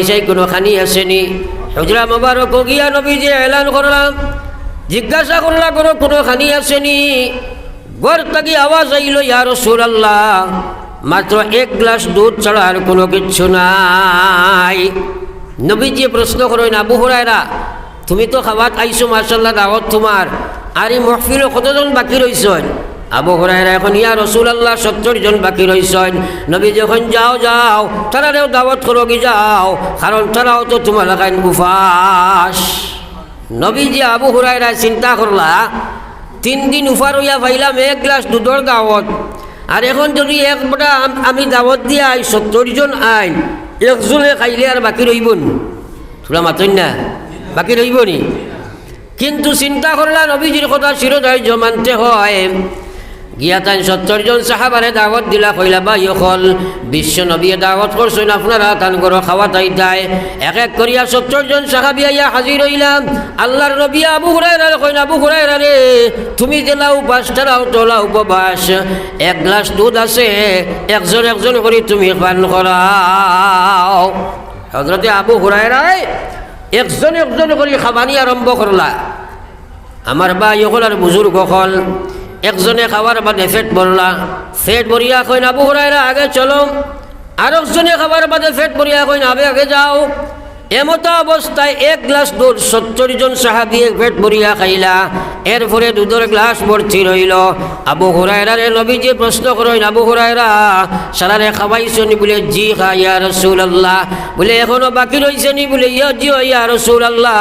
বাগিচায় কোনোখানি আসেনি। হুজরা মোবারক গিয়া নবীজি এলান করলাম, জিজ্ঞাসা করলা কোনোখানি আসেনি। ঘর থেকে আওয়াজ আইল, ইয়া রাসূলুল্লাহ, মাত্র এক গ্লাস দুধ ছাড়া আর কোনো কিচ্ছু নাই। নবীজি প্রশ্ন করেন, আবু হুরায়রা, তুমি তো খাওয়াত আইছো, মাশাআল্লাহ, দাওয়াত তোমার, আর এই মহফিল কতজন বাকি রইছেন? আবু হুরায়রা এখন, ইয়া রাসূলুল্লাহ, 70 জন বাকি রইছেন। নবী যখন, যাও যাও, তারারেও দাওয়াত করো কি যাও, কারণ তারাও তো তোমার লাগাইন উপাস। নবীজি আবু হুরায়রা চিন্তা করলা, 3 দিন উফার হইয়া পাইলাম এক গ্লাস দুধের দাওয়াত, আর এখন যদি একবারটা আমি দাওয়াত দিয়ে আই 70 জন আইন, একজনে খাইলে আর বাকি রইব নি? তোরা মাতই না, বাকি রইব নি? কিন্তু চিন্তা করলা নবীজির কথা শিরোধার্য মানতে হয়। গিয়া তাই 70 জন সাহাবারে দাওয়াত দিলা, কইলা, ভাই অকল বিশ্ব নবী দাওয়াত করছেন, আপনারা তান করো খাওয়া তাই তাই। এক এক করিয়া 70 জন সাহাবী আইয়া হাজির হইলাম। আল্লাহর নবী আবু হুরায়রা কইন, আবু হুরায়রা রে, তুমি দিলা উপাস, তারাও তোলা উপবাস, এক গ্লাস দুধ আছে, একজন একজন করে তুমি পান করাও। হযরতে আবু হুরায়রা একজন একজন করে খাবানি আরম্ভ করলা। আমার ভাই অকল আর বুজুর্গ অকল একজনে খাবার বাদে ফেট ভরলা, ফেট ভরিয়া কইন, আবু হুরায়রা আগে চলো। আর একজনে খাবার বাদে ফেট ভরিয়া কইন, আগে যাও। এমতো অবস্থায় এক গ্লাস দুধ 70 জন সাহাবী পেট ভরিয়া খাইলা। এরপরে দুধের গ্লাস ভর্তি রইল। আবু হুরায়রারে নবীজি প্রশ্ন করেন, আবু হুরায়রা, সারারে খাওয়াইছনি? বলে, জি খা ইয়া রাসূলুল্লাহ। বলে, এখনো বাকি রইছে নি? বলে, জি ইয়া রাসূলুল্লাহ,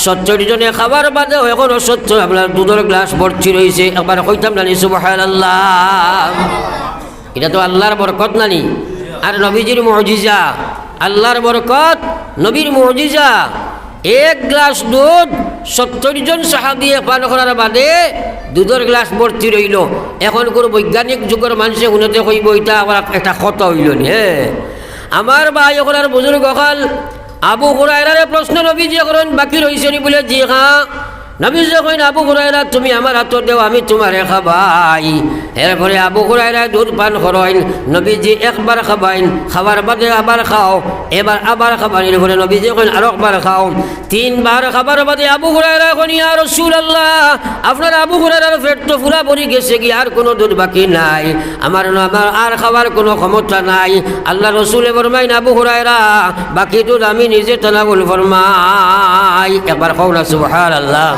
70 জনে খাবার বাদে এখনো 70 আপনার দুধের গ্লাস ভর্তি রইছে। একবার কইতাম নানি সুবহানাল্লাহ। এটা তো আল্লাহর বরকত নানি, আর নবীজির মুজিজা। আল্লাহর বরকত, নবীর মুজিজা। এক গ্লাস দুধ 70 জন সাহাবী পান করার বাদে দুধের গ্লাস ভর্তি রইল। এখন কোনো বৈজ্ঞানিক যুগের মানুষে শুনতে কইব এটা আবার একটা ক্ষত হইল নি? হ্যাঁ, আমার ভাই ওখানে বুজুর্গ হল আবু হুরায়রারে প্রশ্ন নবীজি করেন, বাকি রইছে নি? বলে, জি হ্যাঁ। নবীজি কইন, আবু হুরায়রা, তুমি আমার হাত দেও, আমি তোমারে খাবাই। এরপরে আবু হুরায়রা দুধ পান করেন। নবীজি একবার খাবাইন, খাবার বাদে আবার খাও, এবার আবার খাবার। এরপরে নবীজি কইন, আরো একবার খাও। 3 বার খাবার বাদে আবু হুরায়রা কইন, ইয়া রাসূলুল্লাহ, আপনার আবু হুরায়রার পেট তো পুরা ভরি গেছে, কি আর কোনো দুধ বাকি নাই, আমার আর খাবার কোনো ক্ষমতা নাই। আল্লাহ রসুলে ফরমাইন, আবু হুরায়রা, বাকি দুধ আমি নিজে তানাবুল ফরমাই। একবার কও না সুবহানাল্লাহ।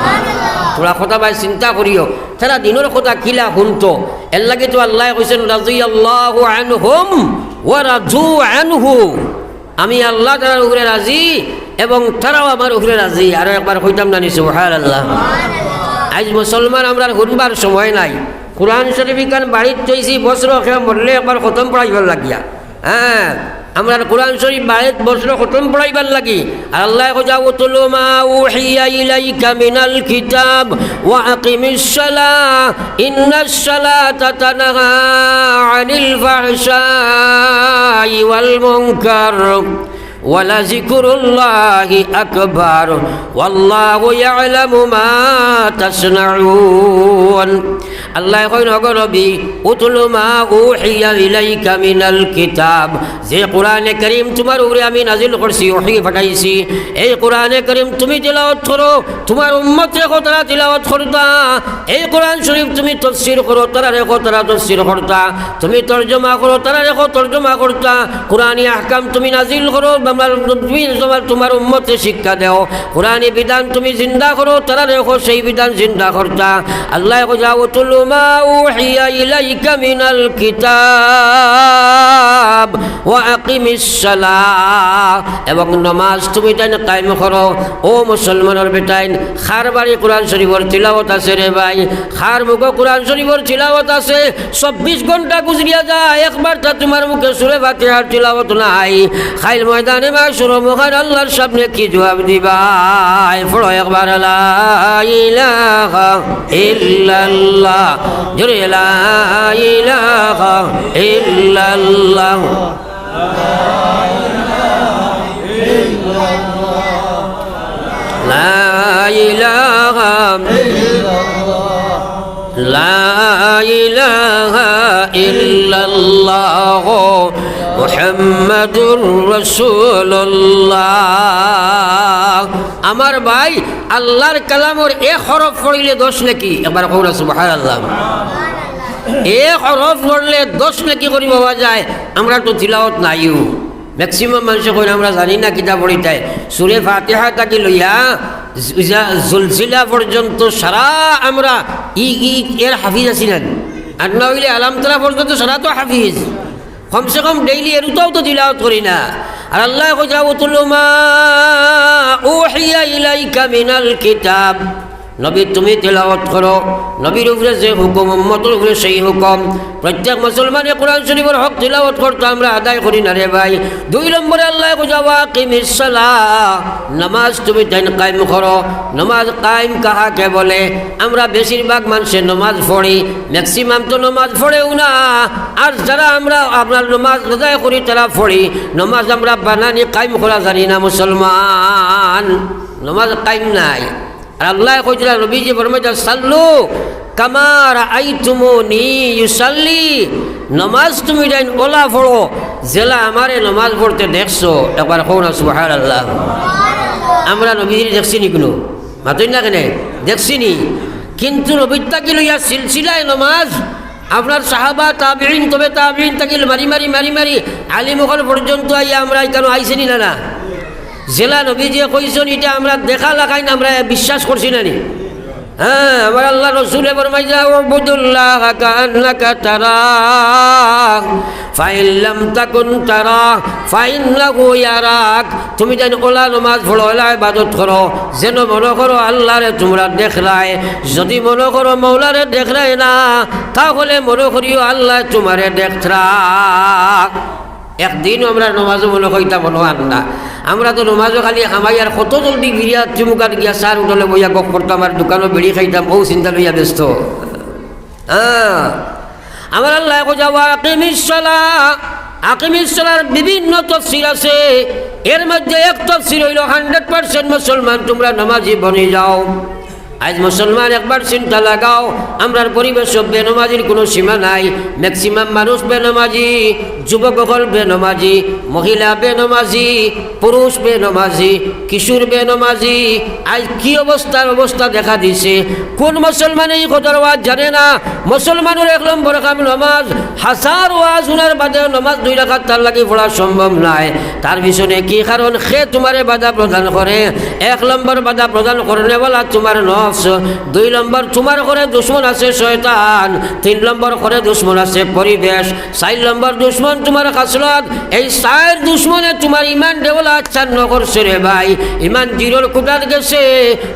তোরা কথা ভাই চিন্তা করিও, তারা দিনের কথা কিলা শুনতো। এর লাগে তো আল্লাহ কইছেন, রাদিয়াল্লাহু আনহুম ওয়া রাদু আনহু, আমি আল্লাহ তাআলার উপরে রাজি এবং তারাও আমার উপরে রাজি। আর একবার কইতাম না সুবহানাল্লাহ। আজ মুসলমান আমরা শুনবার সময় নাই। কোরআন শরীফ কান বাড়িত থইছি, বছর খেয়ে মরলে একবার খতম পড়াইবার লাগিয়া। হ্যাঁ, আমরা কোরআন শরীফ বাড়িত বছর খতম পড়াইবার লাগি। আর আল্লাহ কইয়া, উতলু মা উহিয়া ইলাইকা মিনাল কিতাব ওয়া আকিমিস সালাহ ইন্নাস সালাতা তানহা আনিল ফাহশাই ওয়াল মুনকার ওয়ালাযিকরুল্লাহি আকবার ওয়াল্লাহু ইয়ালামু মা তাসনাউন। আল্লাহ কইন, ওগো নবী, উতলু মা উহিয়া ইলাইকা মিনাল কিতাব, যে কোরআনে কারীম তোমার উপরে আমি নাজিল করছি, ওহী পাঠাইছি, এই কোরআনে কারীম তুমি তিলাওয়াত করো, তোমার উম্মতে কতরা তিলাওয়াত করতা। এই কোরআন শরীফ তুমি তাফসীর করো, তারা রেখো তারা তাফসীর করতা, তুমি তরজমা করো, তারা রেখো তরজমা করতা। কোরআনী আহকাম তুমি নাজিল করো, তুমি তোমার উম্মতে শিক্ষা দেও। কোরআনী বিধান তুমি জিন্দা করো, তারা রেখো সেই বিধান জিন্দা করতা। আল্লাহ কইয়া, উতলু মা উহিয়া ইলাইকা মিনাল কিতাব ওয়া আকিমিস সালাহ, এবং নামাজ তুমি তাইন কায়েম করো। ও মুসলমানের বেটাইন, খার বাড়ি কোরআন শরীফের তিলাওয়াত আছে রে ভাই, খার মুখে কোরআন শরীফের তিলাওয়াত আছে। 24 ঘন্টা গুজরিয়া যায়, একবার তা তোমার মুখে সূরা ফাতিহার তিলাওয়াত নাই। খাইল ময়দানে মা শুরু মুখার আল্লাহর সামনে কি জবাব দিবা? পড়ো একবার, লা ইলাহা ইল্লাল্লাহ, জোরে লা ইলাহা ইল্লাল্লাহ, লা ইলাহা লা ইলাহা ইল্লাল্লাহ মুহাম্মাদুর রাসূলুল্লাহ। আমার ভাই আল্লাহর কালামর এক হরফ পড়িলে 10 নেকি, একবার কওনা সুবহানাল্লাহ। এক হরফ পড়লে 10 নেকি করি পাওয়া যায়। আমরা তো তিলাওয়াত নাইও, ম্যাক্সিমাম মানুষ কই আমরা জানি না কিতাব পড়িতাই। সূরা ফাতিহা থেকে লইয়া জুলজিলা পর্যন্ত সারা আমরা এর হাফিজ আছি না, আর না হইলে আলামতলা পর্যন্ত সারা তো হাফিজ। কমসে কম ডেইলি এরটাও তো তিলাওয়াত করি না। আর আল্লাহ কইরা উতলু মা উহিয়া ইলাইকা মিনাল কিতাব, নবী তুমি তেলাওয়াত করো নবীর উপরে যে হুকুম, উম্মতের উপরে সেই হুকুম। প্রত্যেক মুসলমানে কোরআন শরীফের হক তেলাওয়াত করতে আমরা আদায় করি না রে ভাই। 2 নম্বরে আল্লাহ কইবা কিমিস সালাহ, নামাজ তুমি তাই কায়েম করো। নামাজ কায়েম কাহাকে বলে? আমরা বেশিরভাগ মানুষে নামাজ পড়ি, ম্যাক্সিমাম তো নামাজ পড়েও না। আর যারা আমরা আপনার নামাজ আদায় করি তারা পড়ি, নামাজ আমরা বানানি কায়েম করা জানি না মুসলমান, নামাজ কায়েম নাই। আর আল্লাহ কইলা নবীজি ফরমাইতা সাল্লু কামা রাআইতুমুনি ইউসাল্লি, নামাজ তুমি যাই ওলা পড়ো জেলা আমারে নামাজ পড়তে দেখছো। একবার কওনা সুবহানাল্লাহ। আমরা নবীজি দেখছি নি কোনো মাতই না কেন দেখছি নি, কিন্তু নবীর তাকি লইয়া সিলসিলায় নামাজ আপনার সাহাবা তাবিঈন, তবে তাবিঈন তাকি মারি মারি মারি মারি আলিমুল পর্যন্ত আইয়া আমরা এখানে আইসিনি না না জেলা নবী যে কইছেন এটা আমরা দেখা লাগাই না, আমরা বিশ্বাস করছি না নি। হ্যাঁ, আমার আল্লাহ রসুলে ফরমাইয়া উবুদুল্লাহ কাআন্নাকা তারাক ফাইন লাম তাকুন তারাক ফাইন্নাহু ইয়ারাক। তুমি যেন ওলা নামাজ পড়ো, ওলা ইবাদত করো, যেন মনে করো আল্লাহরে তোমরা দেখলাই। যদি মনে করো মৌলারে দেখলাই না, তাহলে মনে করিও আল্লাহ তোমারে দেখরা। একদিন আমরা নমাজও মনে কইতা মনে আন না। আমরা তো নমাজও খালি খামাই আর কত জলদি বিরিয়া চুমুকাত গিয়া সার উঠলে বইয়া গপ করতাম আর দোকানও বেড়ি খাইতাম, ও চিন্তা লইয়া ব্যস্ত। হ্যাঁ, আমার আল্লাহ যাওয়া আকিমিস সালাহ, আকিমিস সালাহর বিভিন্ন তাফসীর আছে। এর মধ্যে এক তাফসীর হইল 100% মুসলমান তোমরা নামাজি বনে যাও। আজ মুসলমান একবার চিন্তা লাগাও, আমরার পরিবেশ বেনমাজির কোনো সীমা নাই। ম্যাক্সিমাম মানুষ বেনমাজি, যুবকসকল বেনমাজি, মহিলা বেনমাজি, পুরুষ বেনমাজি, কিশোর বেনমাজি। আজ কি অবস্থা দেখা দিছে। কোন মুসলমান এই কথার ওয়াজ জানে না? মুসলমানের 1 নম্বর কাম নামাজ। হাজার ওয়াজ উনার বাদে নামাজ 2 রাকাত তার লাগি পড়া সম্ভব নাই। তার পিছনে কি কারণ? সে তোমারে বাধা প্রদান করে। 1 নম্বর বাধা প্রদান করনেওয়ালা তোমার নফস, 2 নম্বর তোমার ঘরে দুশ্মন আছে শয়তান, 3 নম্বর ঘরে দুশ্মন আছে পরিবেশ, 4 নম্বর দুশ্মন তোমার খাসলত। এই 4 দুশ্মনে তোমার ইমান দেওয়ালা আচ্ছন্ন করছে রে ভাই। ইমান জিরোর কোটার গেছে,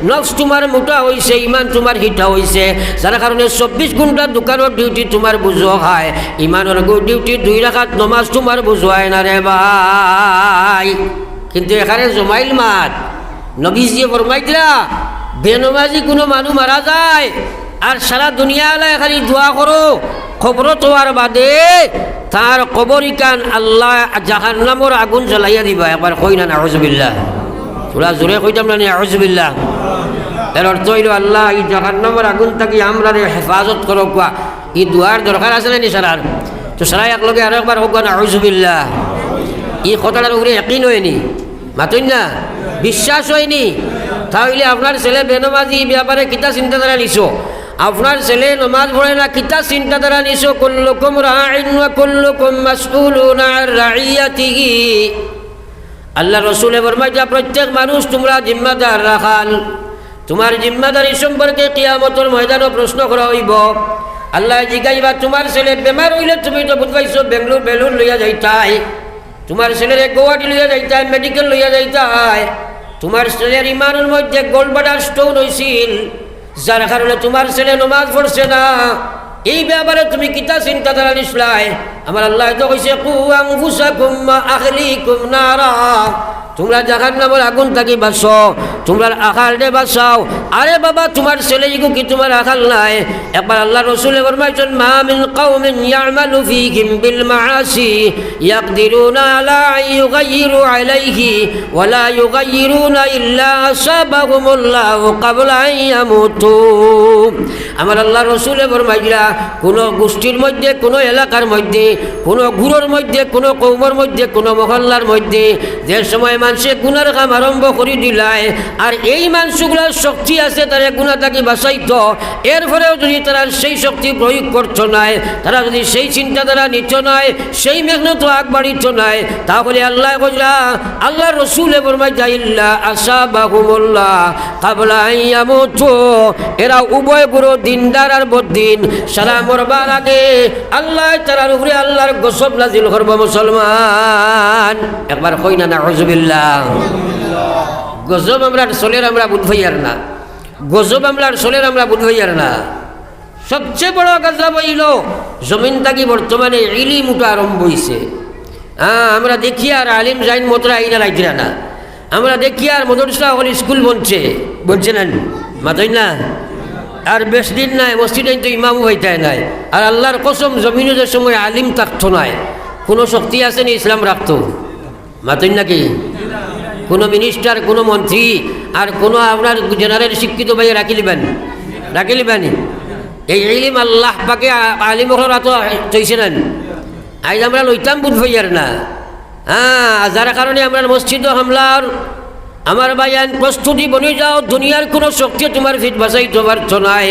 নফস তোমার মোটা হয়েছে, ইমান তোমার হিটা হয়েছে। যার কারণে 24 ঘন্টা দোকানের ডিউটি তোমার বুঝো হয়, ইমানের ডিউটি 2 রাকাত নামাজ তোমার বুঝো হয় না রে ভাই। কিন্তু এখানে জমাইল মাত নবীজি ফরমাইতরা বেনমাজি কোনো মানুষ মারা যায় আর সারা দুনিয়ায় খালি দোয়া করো, খবর তোয়ার বাদে তার কবরিকান আল্লাহ জাহান্নামের আগুন জ্বালাইয়া দিবা। একবার কই না নাউজুবিল্লাহ, তোরা জোরে কইতাম না নাউজুবিল্লাহ। এর অর্থ হইল আল্লাহ এই জাহান্নামের আগুন থেকে আমরা হেফাজত করো। কোয়া এই দোয়ার দরকার আছে না নি সারার? তো সারা একলগে আরো একবার হোক নাউজুবিল্লাহ। এই কথাটার উপরে ইয়াকিন হয়নি, মাতুন না বিশ্বাস হয়নি, তাহলে আপনার ছেলে বেনমাজি ব্যাপারে কিতা চিন্তাধারা নিছো? আপনার ছেলে নমাজ পড়ে না, কিতা চিন্তাধারা নিছো? কুল্লুকুম রাঈন ওয়া কুল্লুকুম মাসউলুন আন রাইয়াতিহি। আল্লাহ রাসূলে ফরমাইয়া প্রত্যেক মানুষ তোমরা জিম্মাদার রাখাল, তোমার জিম্মাদারি সম্পর্কে কিয়ামতের ময়দানে প্রশ্ন করা হইব। আল্লাহ জিজ্ঞাসা তোমার ছেলে বেমার হইলে তুমি তো বুঝবাইছো বেলুর লইয়া যাইতাই, তোমার ছেলের গুয়াহাটি লইয়া যাইতাই, মেডিকেল লইয়া যাইতাই। তোমার ছেলের ইমানের মধ্যে গোলবাটার স্টোন হয়েছিল, যার কারণে তোমার ছেলে নমাজ পড়ছে না। এই ব্যাপারে তুমি কিতা চিন্তাধারা নিসলাই? আমার আল্লাহ তো কইছে কু আনফুসাকুম ওয়া আহলিকুম নারা, তোমরা জাহান্নামের আগুন থাকি বাঁচো, তোমরা আকালে বাঁচাও। আরে বাবা, তোমার ছেলেইগো কি তোমার আকাল নাই? একবার আল্লাহ রসুলে ফরমাইছেন, মা মিন কওমিন ইয়ামালু ফীহিম বিল মাআসি ইয়াকদিরুনা আলা আন ইউগাইয়িরু আলাইহি ওয়া লা ইউগাইয়িরুনা ইল্লা আসাবাহুমুল্লাহু ক্বাবলা আন ইয়ামুতু। আমার আল্লাহ রসুলে ফরমাইলা, কোনো গোষ্ঠীর মধ্যে, কোনো এলাকার মধ্যে, কোনো গুরুর মধ্যে, কোনো কৌমের মধ্যে, কোনো মহল্লার মধ্যে যে সময় মানুষে গুনার কাম আরম্ভ করে দিলায়, আর এই মানুষগুলোর শক্তি আছে তারা গুণা তাকে বাঁচাইত, এরপরেও যদি তারা সেই শক্তি প্রয়োগ করতো নাই, তারা যদি সেই চিন্তাধারা নিত নাই, সেই মেঘনত আগবাড়িত নাই, তাহলে আল্লাহ বললা, আল্লাহ রসুলে ফরমাই ইল্লা আসাবাহুমুল্লাহ ক্বাবলা আন ইয়ামুতু। এরা উভয় গুরু দিনদার আর বদ্দিন সারা মরবার আগে আল্লাহ তারার উপরে আল্লাহর গজব নাজিল করব। মুসলমান একবার কই না নাউযুবিল্লাহ। গজব আমরা চলের আমরা বুঝাইয়ার না, গজব আমরা চলের আমরা বুঝাইয়ার না। সবচেয়ে বড় গজব হইল জমিন থাকি বর্তমানে ইলিম উঠা আরম্ভ হয়েছে। আমরা দেখি আর আলিম যাইন মতরা আইনা লাইতিরা না, আমরা দেখি আর মদরসা হল স্কুল বনছে না, মাতই না। আর বেশ দিন নাই মসজিদে তো ইমামও হইতায় নাই। আর আল্লাহর কসম, জমিনে যে সময় আলিম থাকতো নাই, কোনো শক্তি আসেনি ইসলাম রাখতো, মাতই নাকি? কোনো মিনিস্টার, কোনো মন্ত্রী আর কোনো আপনার জেনারেল শিক্ষিত ভাই রাখিলিবেন। এই ইলিম আল্লাহ পাকে আলিম হরা তো চইছে না। আজ আমরা লইতাম বুধ ভাইয়ার না। যার কারণে আমরা মসজিদ হামলার আমার ভাইয়ান প্রস্তুতি বনে যাও, দুনিয়ার কোনো শক্তি তোমার ফিট বাঁচাইতে পারছ নাই।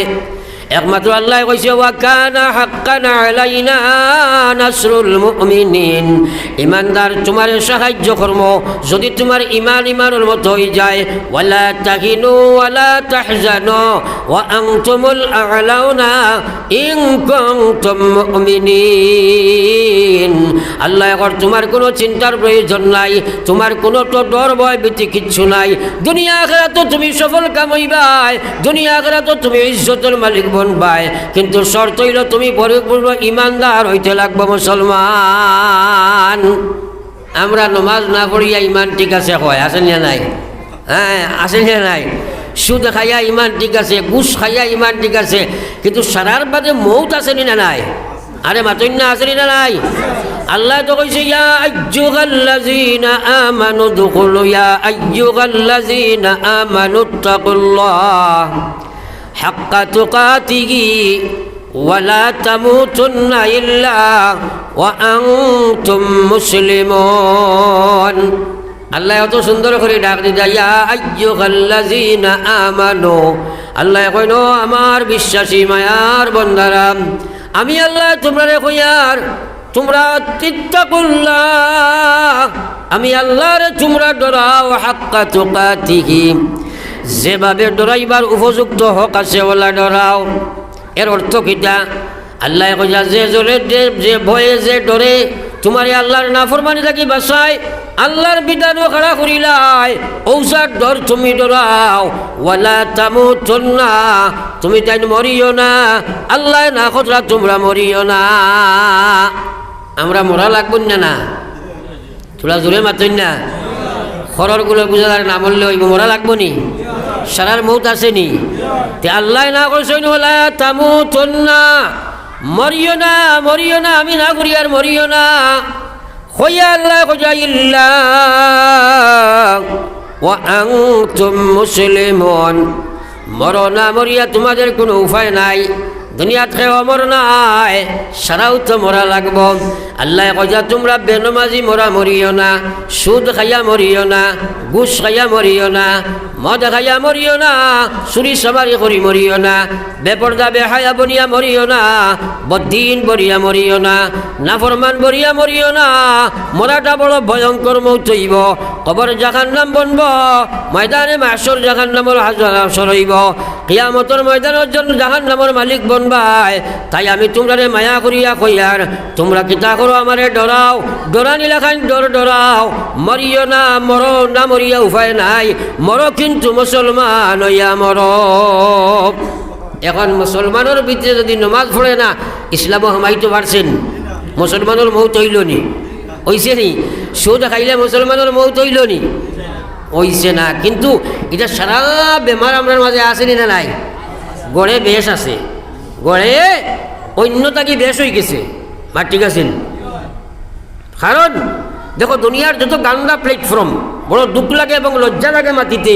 একমাত্র আল্লাহ কইছে, ওয়া কানা হাক্কান আলাইনা নাসরুল মুমিনিন। ইমানদার তোমার সাহায্য কর্ম যদি তোমার ইমানের মতো হয়ে যায়। ওয়ালা তাহিনু ওয়ালা তাহজানু ওয়া আনতুমুল আ'লাউনা ইন কুনতুম মুমিনিন। আল্লাহ কর তোমার কোনো চিন্তার প্রয়োজন নাই, তোমার কোনো তো ডর ভয় ভীতি কিচ্ছু নাই। দুনিয়া আখিরাতে তুমি সফল কামাইবাই, দুনিয়া আখিরাতে তুমি ইজ্জতের মালিক বনবাই, কিন্তু শর্ত হইল তুমি পরিপূর্ণ ইমানদার হইতে লাগবে। মুসলমান আমরা নমাজ না পড়িয়া ইমান ঠিক আছে হয়, আসেন না নাই? আসেন না নাই? সুদ খাইয়া ইমান ঠিক আছে, ঘুষ খাইয়া ইমান ঠিক আছে, কিন্তু সারার বাদে মৌত আসেনি না নাই? আরে মাতই না, আসেনি না নাই? আল্লাহ তো কইছে, ইয়া আইয়ুহাল্লাযীনা আমানু দুখুলু, ইয়া আইয়ুহাল্লাযীনা আমানু তাকুল্লাহ হাক্কা তুকাতিহি ওয়ালা তামুতুন্না ইল্লা ওয়া আনতুম মুসলিমুন। আল্লাহ এত সুন্দর করে ডাক দিদা, ইয়া আইয়ুহাল্লাযীনা আমানু। আল্লাহ কইন, আমার বিশ্বাসী মায়ার বন্দারা, আমি আল্লাহ তোমরা কইয়ার তোমরা তিত্তাকুল্লাহ, আমি আল্লাহর তোমরা ডরাও হাক্কা তুকাতিহি, যেভাবে ডরাইবার উপযুক্ত হক আছে ওলা ডরাও। এর অর্থ কিটা? আল্লাহ কইয়া যে জোরে যে ভয়ে যে ডরে তোমারে আল্লাহর নাফরমানি থাকি বাঁচায়, আল্লাহর বিধানও খাড়া করিলাই, ঔষার ডর তুমি ডরাও। ওয়ালা তামুতুন্না, তুমি তাই মরিও না, আল্লাহ না খতরা তোমরা মরিও না। আমরা মরা লাগবো না? তোরা জোরে মাতই না। খররগুলো বুঝাদার না মরলে হইব, মরা লাগবো নি? সারার মৌত আসেনি? তে আল্লাহ না করছেন ওয়ালা তামুতুন্না, মরিও না, মরিও না, আমি না করি আর মরিও না। হইয়া আল্লাহ কইয়া ইল্লা ওয়া আনতুম মুসলিমুন, মরো না মরিয়া তোমাদের কোনো উপায় নাই। দুনিয়াত খেয়ে অমর নাই, সারাও তো মরা লাগব। আল্লাহ কইয়া তোমরা বেনমাজি মরা মরিও না, সুদ খাইয়া মরিও না, ঘুষ খাইয়া মরিও না, মদ খাইয়া মরিও না, চুরি চামারি কৰি মরিও না, বেপর্দা বেহায়া বনিয়া মরিও না, বদ্দিন বরিয়া মরিও না, নাফরমান বরিয়া মরিও না। মরাটা বড় ভয়ঙ্কর মৌত হইব, কবর জাহান্নাম বনব, ময়দানে মাহশর জাহান্নামের হাজর হইব, কিয়ামতের ময়দানের জন্য জাহান্নামের মালিক বনবাই। তাই আমি তোমরা মায়া করিয়া কইয়ার তোমরা কিতা করো আমারে ডরাও, ডরানি লেখান ডরাও, মরিও না, মরো না মরিয়া উপায় নাই, মরো কিন্তু মুসলমান হইয়া মরো। এখন মুসলমানের ভিতরে যদি নমাজ পড়ে না, ইসলামও হামাইতে পারছেন? মুসলমানের মৌত হইল নি? হইছে নি? সুদ খাইলে মুসলমানের মৌত হইল নি? হইছে না। কিন্তু এটা সারা বেমার আপনার মাঝে আসেনি না নাই? গড়ে বেশ আছে, গড়ে অন্যতাকে বেশ হয়ে গেছে। মা ঠিক আছেন? কারণ দেখো দুনিয়ার যত গান্দা প্ল্যাটফর্ম, বড় দুঃখ লাগে এবং লজ্জা লাগে মাটিতে।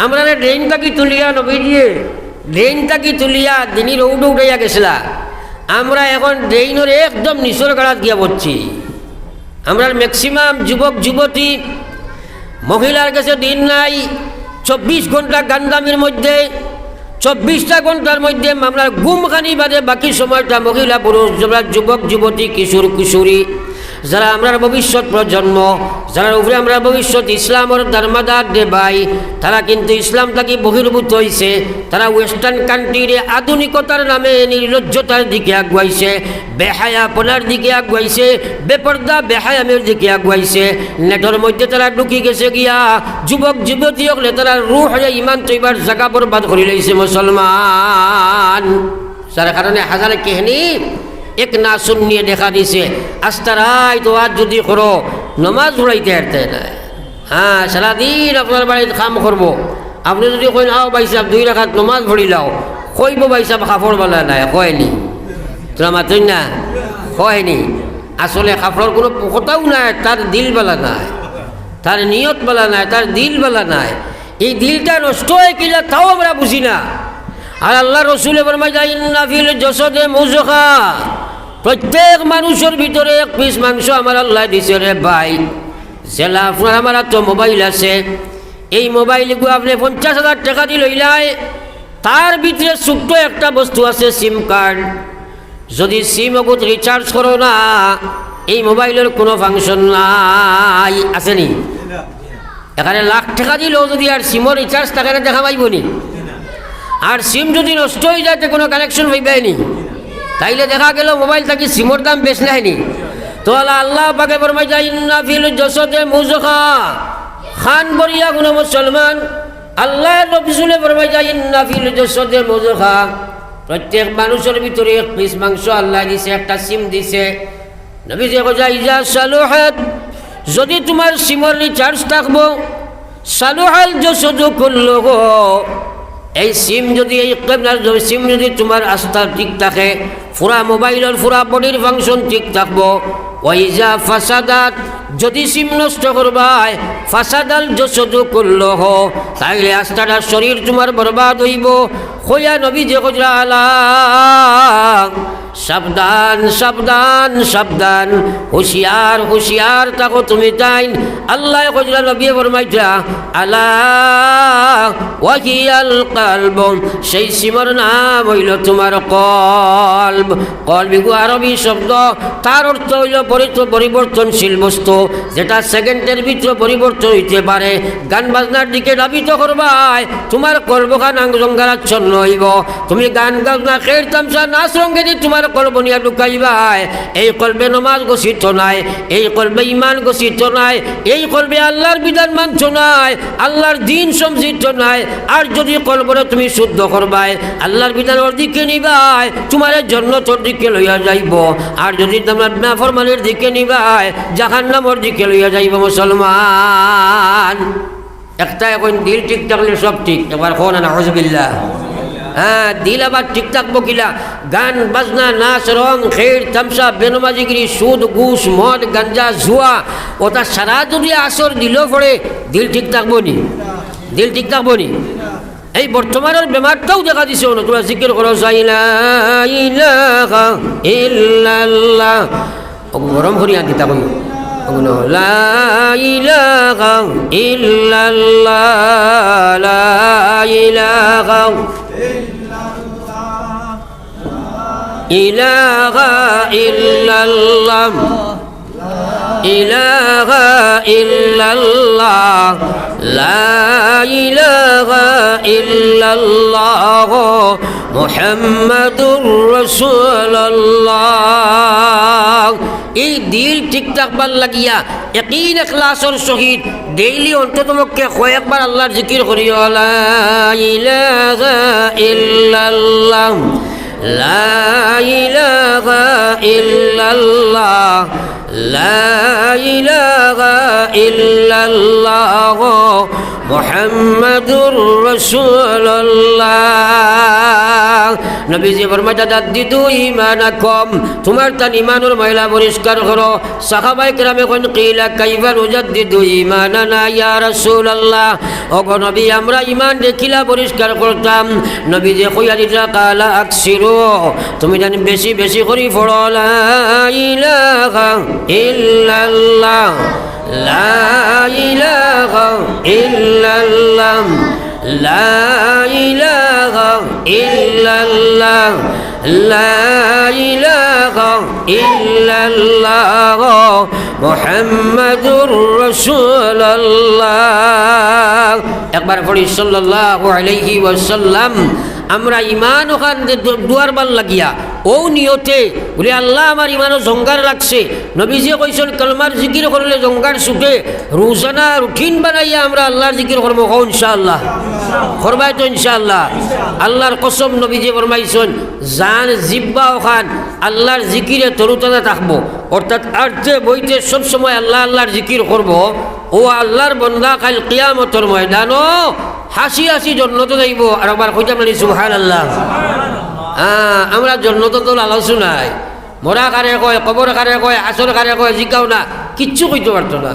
আমরা ড্রেনটাকে তুলিয়া নবী দিয়ে ড্রেনটাকে তুলিয়া দিনী রৌড উঠাইয়া গেছিলা, আমরা এখন ড্রেইনের একদম নিচর গাড়াত গিয়া পড়ছি। আমরা ম্যাক্সিমাম যুবক যুবতী মহিলার কাছে দিন নাই। 24 ঘন্টা গান্দামির মধ্যে, 24টা ঘন্টার মধ্যে আমরা গুমখানি বাদে বাকি সময়টা মহিলা পুরুষ, যারা যুবক যুবতী কিশোর কিশোরী, যারা আমরা ভবিষ্যৎ প্রজন্ম, যারা উপরে আমরা ভবিষ্যৎ ইসলামের ধর্মদার দে ভাই, তারা কিন্তু ইসলাম থেকে বহির্ভূত হয়েছে। তারা ওয়েস্টার্ন কান্ট্রির আধুনিকতার নামে নির্লজ্জতার দিকে আগুয়াইছে, বেহায়াপনার দিকে আগুয়াইছে, বেপর্দা বেহায়ামের দিকে আগুয়াইছে। নেটর মধ্যে তারা ঢুকি গেছে গিয়া যুবক যুবতী হলে তারা রুহ ইমান তৈবার জায়গা বরবাদ করে লইছে মুসলমান। যার কারণে হাজারে কেহনি এক না শুনিয়ে দেখা দিছে। আস্তারাই তো আজ যদি করো নমাজ পড়াইতে হারতে না। হ্যাঁ, সারাদিন আপনার বাড়িতে কাম করবো। আপনি যদি কইন আও ভাই সাহেব 2 রাকাত নমাজ পড়ি লাও, কইব ভাই সাহেব কাপড় বালা নাই, কয়নি তোরা মাতুন না, কয়নি। আসলে কাপড় কোনো কথাও নাই, তার দিল বালা নাই, তার নিয়ত বালা নাই, তার দিল বালা নাই। এই দিলটা নষ্ট হয়ে কিনা তাও আমরা বুঝি না। আর আল্লাহ রসুলে ফরমাইছে ইন্না ফিল জাসাদে মুযগা, প্রত্যেক মানুষের ভিতরে এক পিস মাংস আমার আল্লাহ দিছে রে ভাই। জেলা আপনার আমার তো মোবাইল আছে, এই মোবাইলগুলো আপনি 50,000 টাকা দিয়ে লইলাই, তার ভিতরে ছোট্ট একটা বস্তু আছে সিম কার্ড। যদি সিম অগুত রিচার্জ করো না, এই মোবাইলের কোনো ফাংশন নাই। আসেনি? এখানে লাখ টাকা দিলেও যদি আর সিমর রিচার্জ থাকে না, দেখা পাইব নি? আর সিম যদি নষ্ট হয়ে যায় তো কোনো কানেকশন হইবেনি। তাইলে দেখা গেল মোবাইল থাকি সিমর দাম বেশ নেয়নি। তো আল্লাহ পাকে ফরমাইছে ইন্না ফিল জাসাদে মুযগা, খান বরিয়া কোনো মুসলমান আল্লাহ রসুলে ফরমাইছে ইন্না ফিল জাসাদে মুযগা, প্রত্যেক মানুষের ভিতরে এক পিস মাংস আল্লাহ দিছে, একটা সিম দিছে। নবী যে কইছে ইজা সালুহাত, যদি তোমার সিমর রিচার্জ থাকবো, সালুহাল জাসাদু কুল্লুহু, এই সিম যদি সিম যদি তোমার আস্থা ঠিক থাকে, পুরা মোবাইলের পুরা বডির ফাংশন ঠিক থাকবো। ওয়াইজা ফাসাদাত, যদি সিম নষ্ট করবাই, ফাসাদাল জাসাদু কুল্লুহু, তাইলে আস্থাটা শরীর তোমার বরবাদ হইব। হইয়া নবী যে কইরা আলা সাবধান সাবধান সাবধান, হুঁশিয়ার হুঁশিয়ার থাকো তুমি। তাই আল্লাহ কইরা নবী ফরমাইছা আলা ওয়াহিয়াল কলব, সেই সিমর নাম হইল তোমার কলব। কলব আরবি শব্দ, তার অর্থ হইল পরিবর্তনশীল বস্তু, যেটা সেকেন্ডের ভিতরে পরিবর্তন হইতে পারে। গান বাজনার দিকে ধাবিত করবাই, তোমার কলবখান আঙ্গজঙ্গারাচ্ছন্ন হইব। তুমি গান বাজনা খের তামসা নাচ রঙ্গে তোমার কলব নিয়ে ঢুকাইবাই। এই কলবে নমাজ গছিত নাই, এই কলবে ইমান গছিত নাই, এই কলবে আল্লাহর বিধান মানছ নাই, আল্লাহর দিন সমঝিত নাই। আর যদি কলবরে তুমি শুদ্ধ করবাই, আল্লাহর বিধানের দিকে নিবাই, তোমার জান্নাতের দিকে লইয়া যাইব। আর যদি তোমরা নাফরমানের দিকে নিবাই, জাহান্নামের দিকে লইয়া যাইব। মুসলমান একটা এখন দিল ঠিক থাকলে সব ঠিক। এবার কোন নাউযুবিল্লাহ। হ্যাঁ, দিল আবার ঠিক থাকবো কিলা? গান বাজনা নাচ রং খের তামসা বেনমাজিগিরি সুদ ঘুষ মদ গাঞ্জা জুয়া, ওটা সারা যদি আসর দিল পড়ে, দিল ঠিক থাকবো নি? দিল ঠিক থাকবো নি? এই বর্তমানের বেমারটাও দেখা দিছে। তোমরা জিকির করো লা ইলাহা ইল্লাল্লাহ, গরম করিয়া দিতা কই লা ইলাহা ইল্লাল্লাহ, লা ইলাহা ইলাহা ইল্লাল্লাহ, ইলাহা ইল্লাল্লাহ, লা ইলাহা ইল্লাল্লাহ, মুহাম্মাদুর রাসূলুল্লাহ। এই দিল ঠিক থাকবার লাগিয়া ইয়াকিন ইখলাসের সহিত ডেইলি অন্ততপক্ষে কয়েকবার আল্লাহর জিকির করিও। লা ইলাহা ইল্লাল্লাহ, লা ইলাহা ইল্লাল্লাহ, লা ইলাহা ইল্লাল্লাহ মুহাম্মাদুর রাসূলুল্লাহ। নবীজি ফরমায় তাদাদ্দিদু ঈমানাকুম, তোমার তান ঈমানের ময়লা পরিষ্কার করো। সাহাবায়ে কেরামে কোন কিলা কাইফা নুজাদ্দিদু ঈমানানা ইয়া রাসূলুল্লাহ, ওগো নবী আমরা ঈমান দেখিলা পরিষ্কার করতাম। নবীজি কইয়া দিতা কালা আকসিরু, তুমি জানি বেশি বেশি করে পড়ো লা ইলাহা ইল্লাল্লাহ লা ইলাহা ইল্লাল্লাহ লা ইলাহা ইল্লাল্লাহ লা ইলাহা ইল্লাল্লাহ মুহাম্মাদুর রাসূলুল্লাহ। একবার পড়ি সাল্লাল্লাহু আলাইহি ওয়াসাল্লাম। আমরা ইমান ওখান দুয়ার বার লাগিয়া ও নিয়তে বলে আল্লাহ আমার ইমানও জঙ্গার লাগছে। নবীজিয়ে কইছেন কলমার জিকির করলে জঙ্গার ছুটে। রোজানা রুটিন বানাইয়া আমরা আল্লাহর জিকির করবো ইনশাআল্লাহ। করবাই তো ইনশাআল্লাহ। আল্লাহর কসম নবীজি ফরমাইছেন জান জিব্বা ওখান আল্লাহর জিকিরে তরুতাজা থাকবো, অর্থাৎ আর্থে বইতে সবসময় আল্লাহ আল্লাহর জিকির করব। ও আল্লাহর বন্দা কাল কিয়ামতের ময়দানও হাসি হাসি জন্নত যাইব। আর আবার কইতাম না সুবহানাল্লাহ। আমরা জন্নত তো লালসু নাই। মরা কারে কয়, কবর কারে কয়, আসর কারে কয়, জিজ্ঞাও না, কিচ্ছু কইতে পারতো না।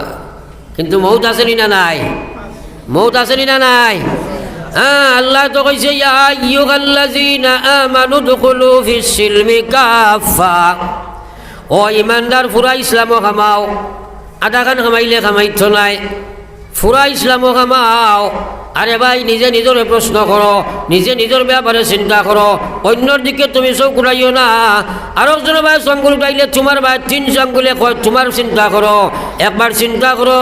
কিন্তু মৌত আসেনি না নাই? মৌত আসেনি না নাই? আল্লাহ তো কইছে ইয়া আইয়ুহাল্লাযীনা আমানু দুখুলু ফিস সিলমি কাফা, ও ইমানদার পুরা ইসলামও খামাও। আধা খান খামাইলে খামাইতো নাই, পুরা ইসলামও খামাও। আরে ভাই নিজে নিজের প্রশ্ন করো, নিজে নিজের ব্যাপারে চিন্তা করো, অন্যর দিকে তুমি চোখ উঠাইও না। আরেকজনের ভাই চঙ্গুল উঠাইলে তোমার ভাই তিন চঙ্গুলে তোমার চিন্তা করো। একবার চিন্তা করো,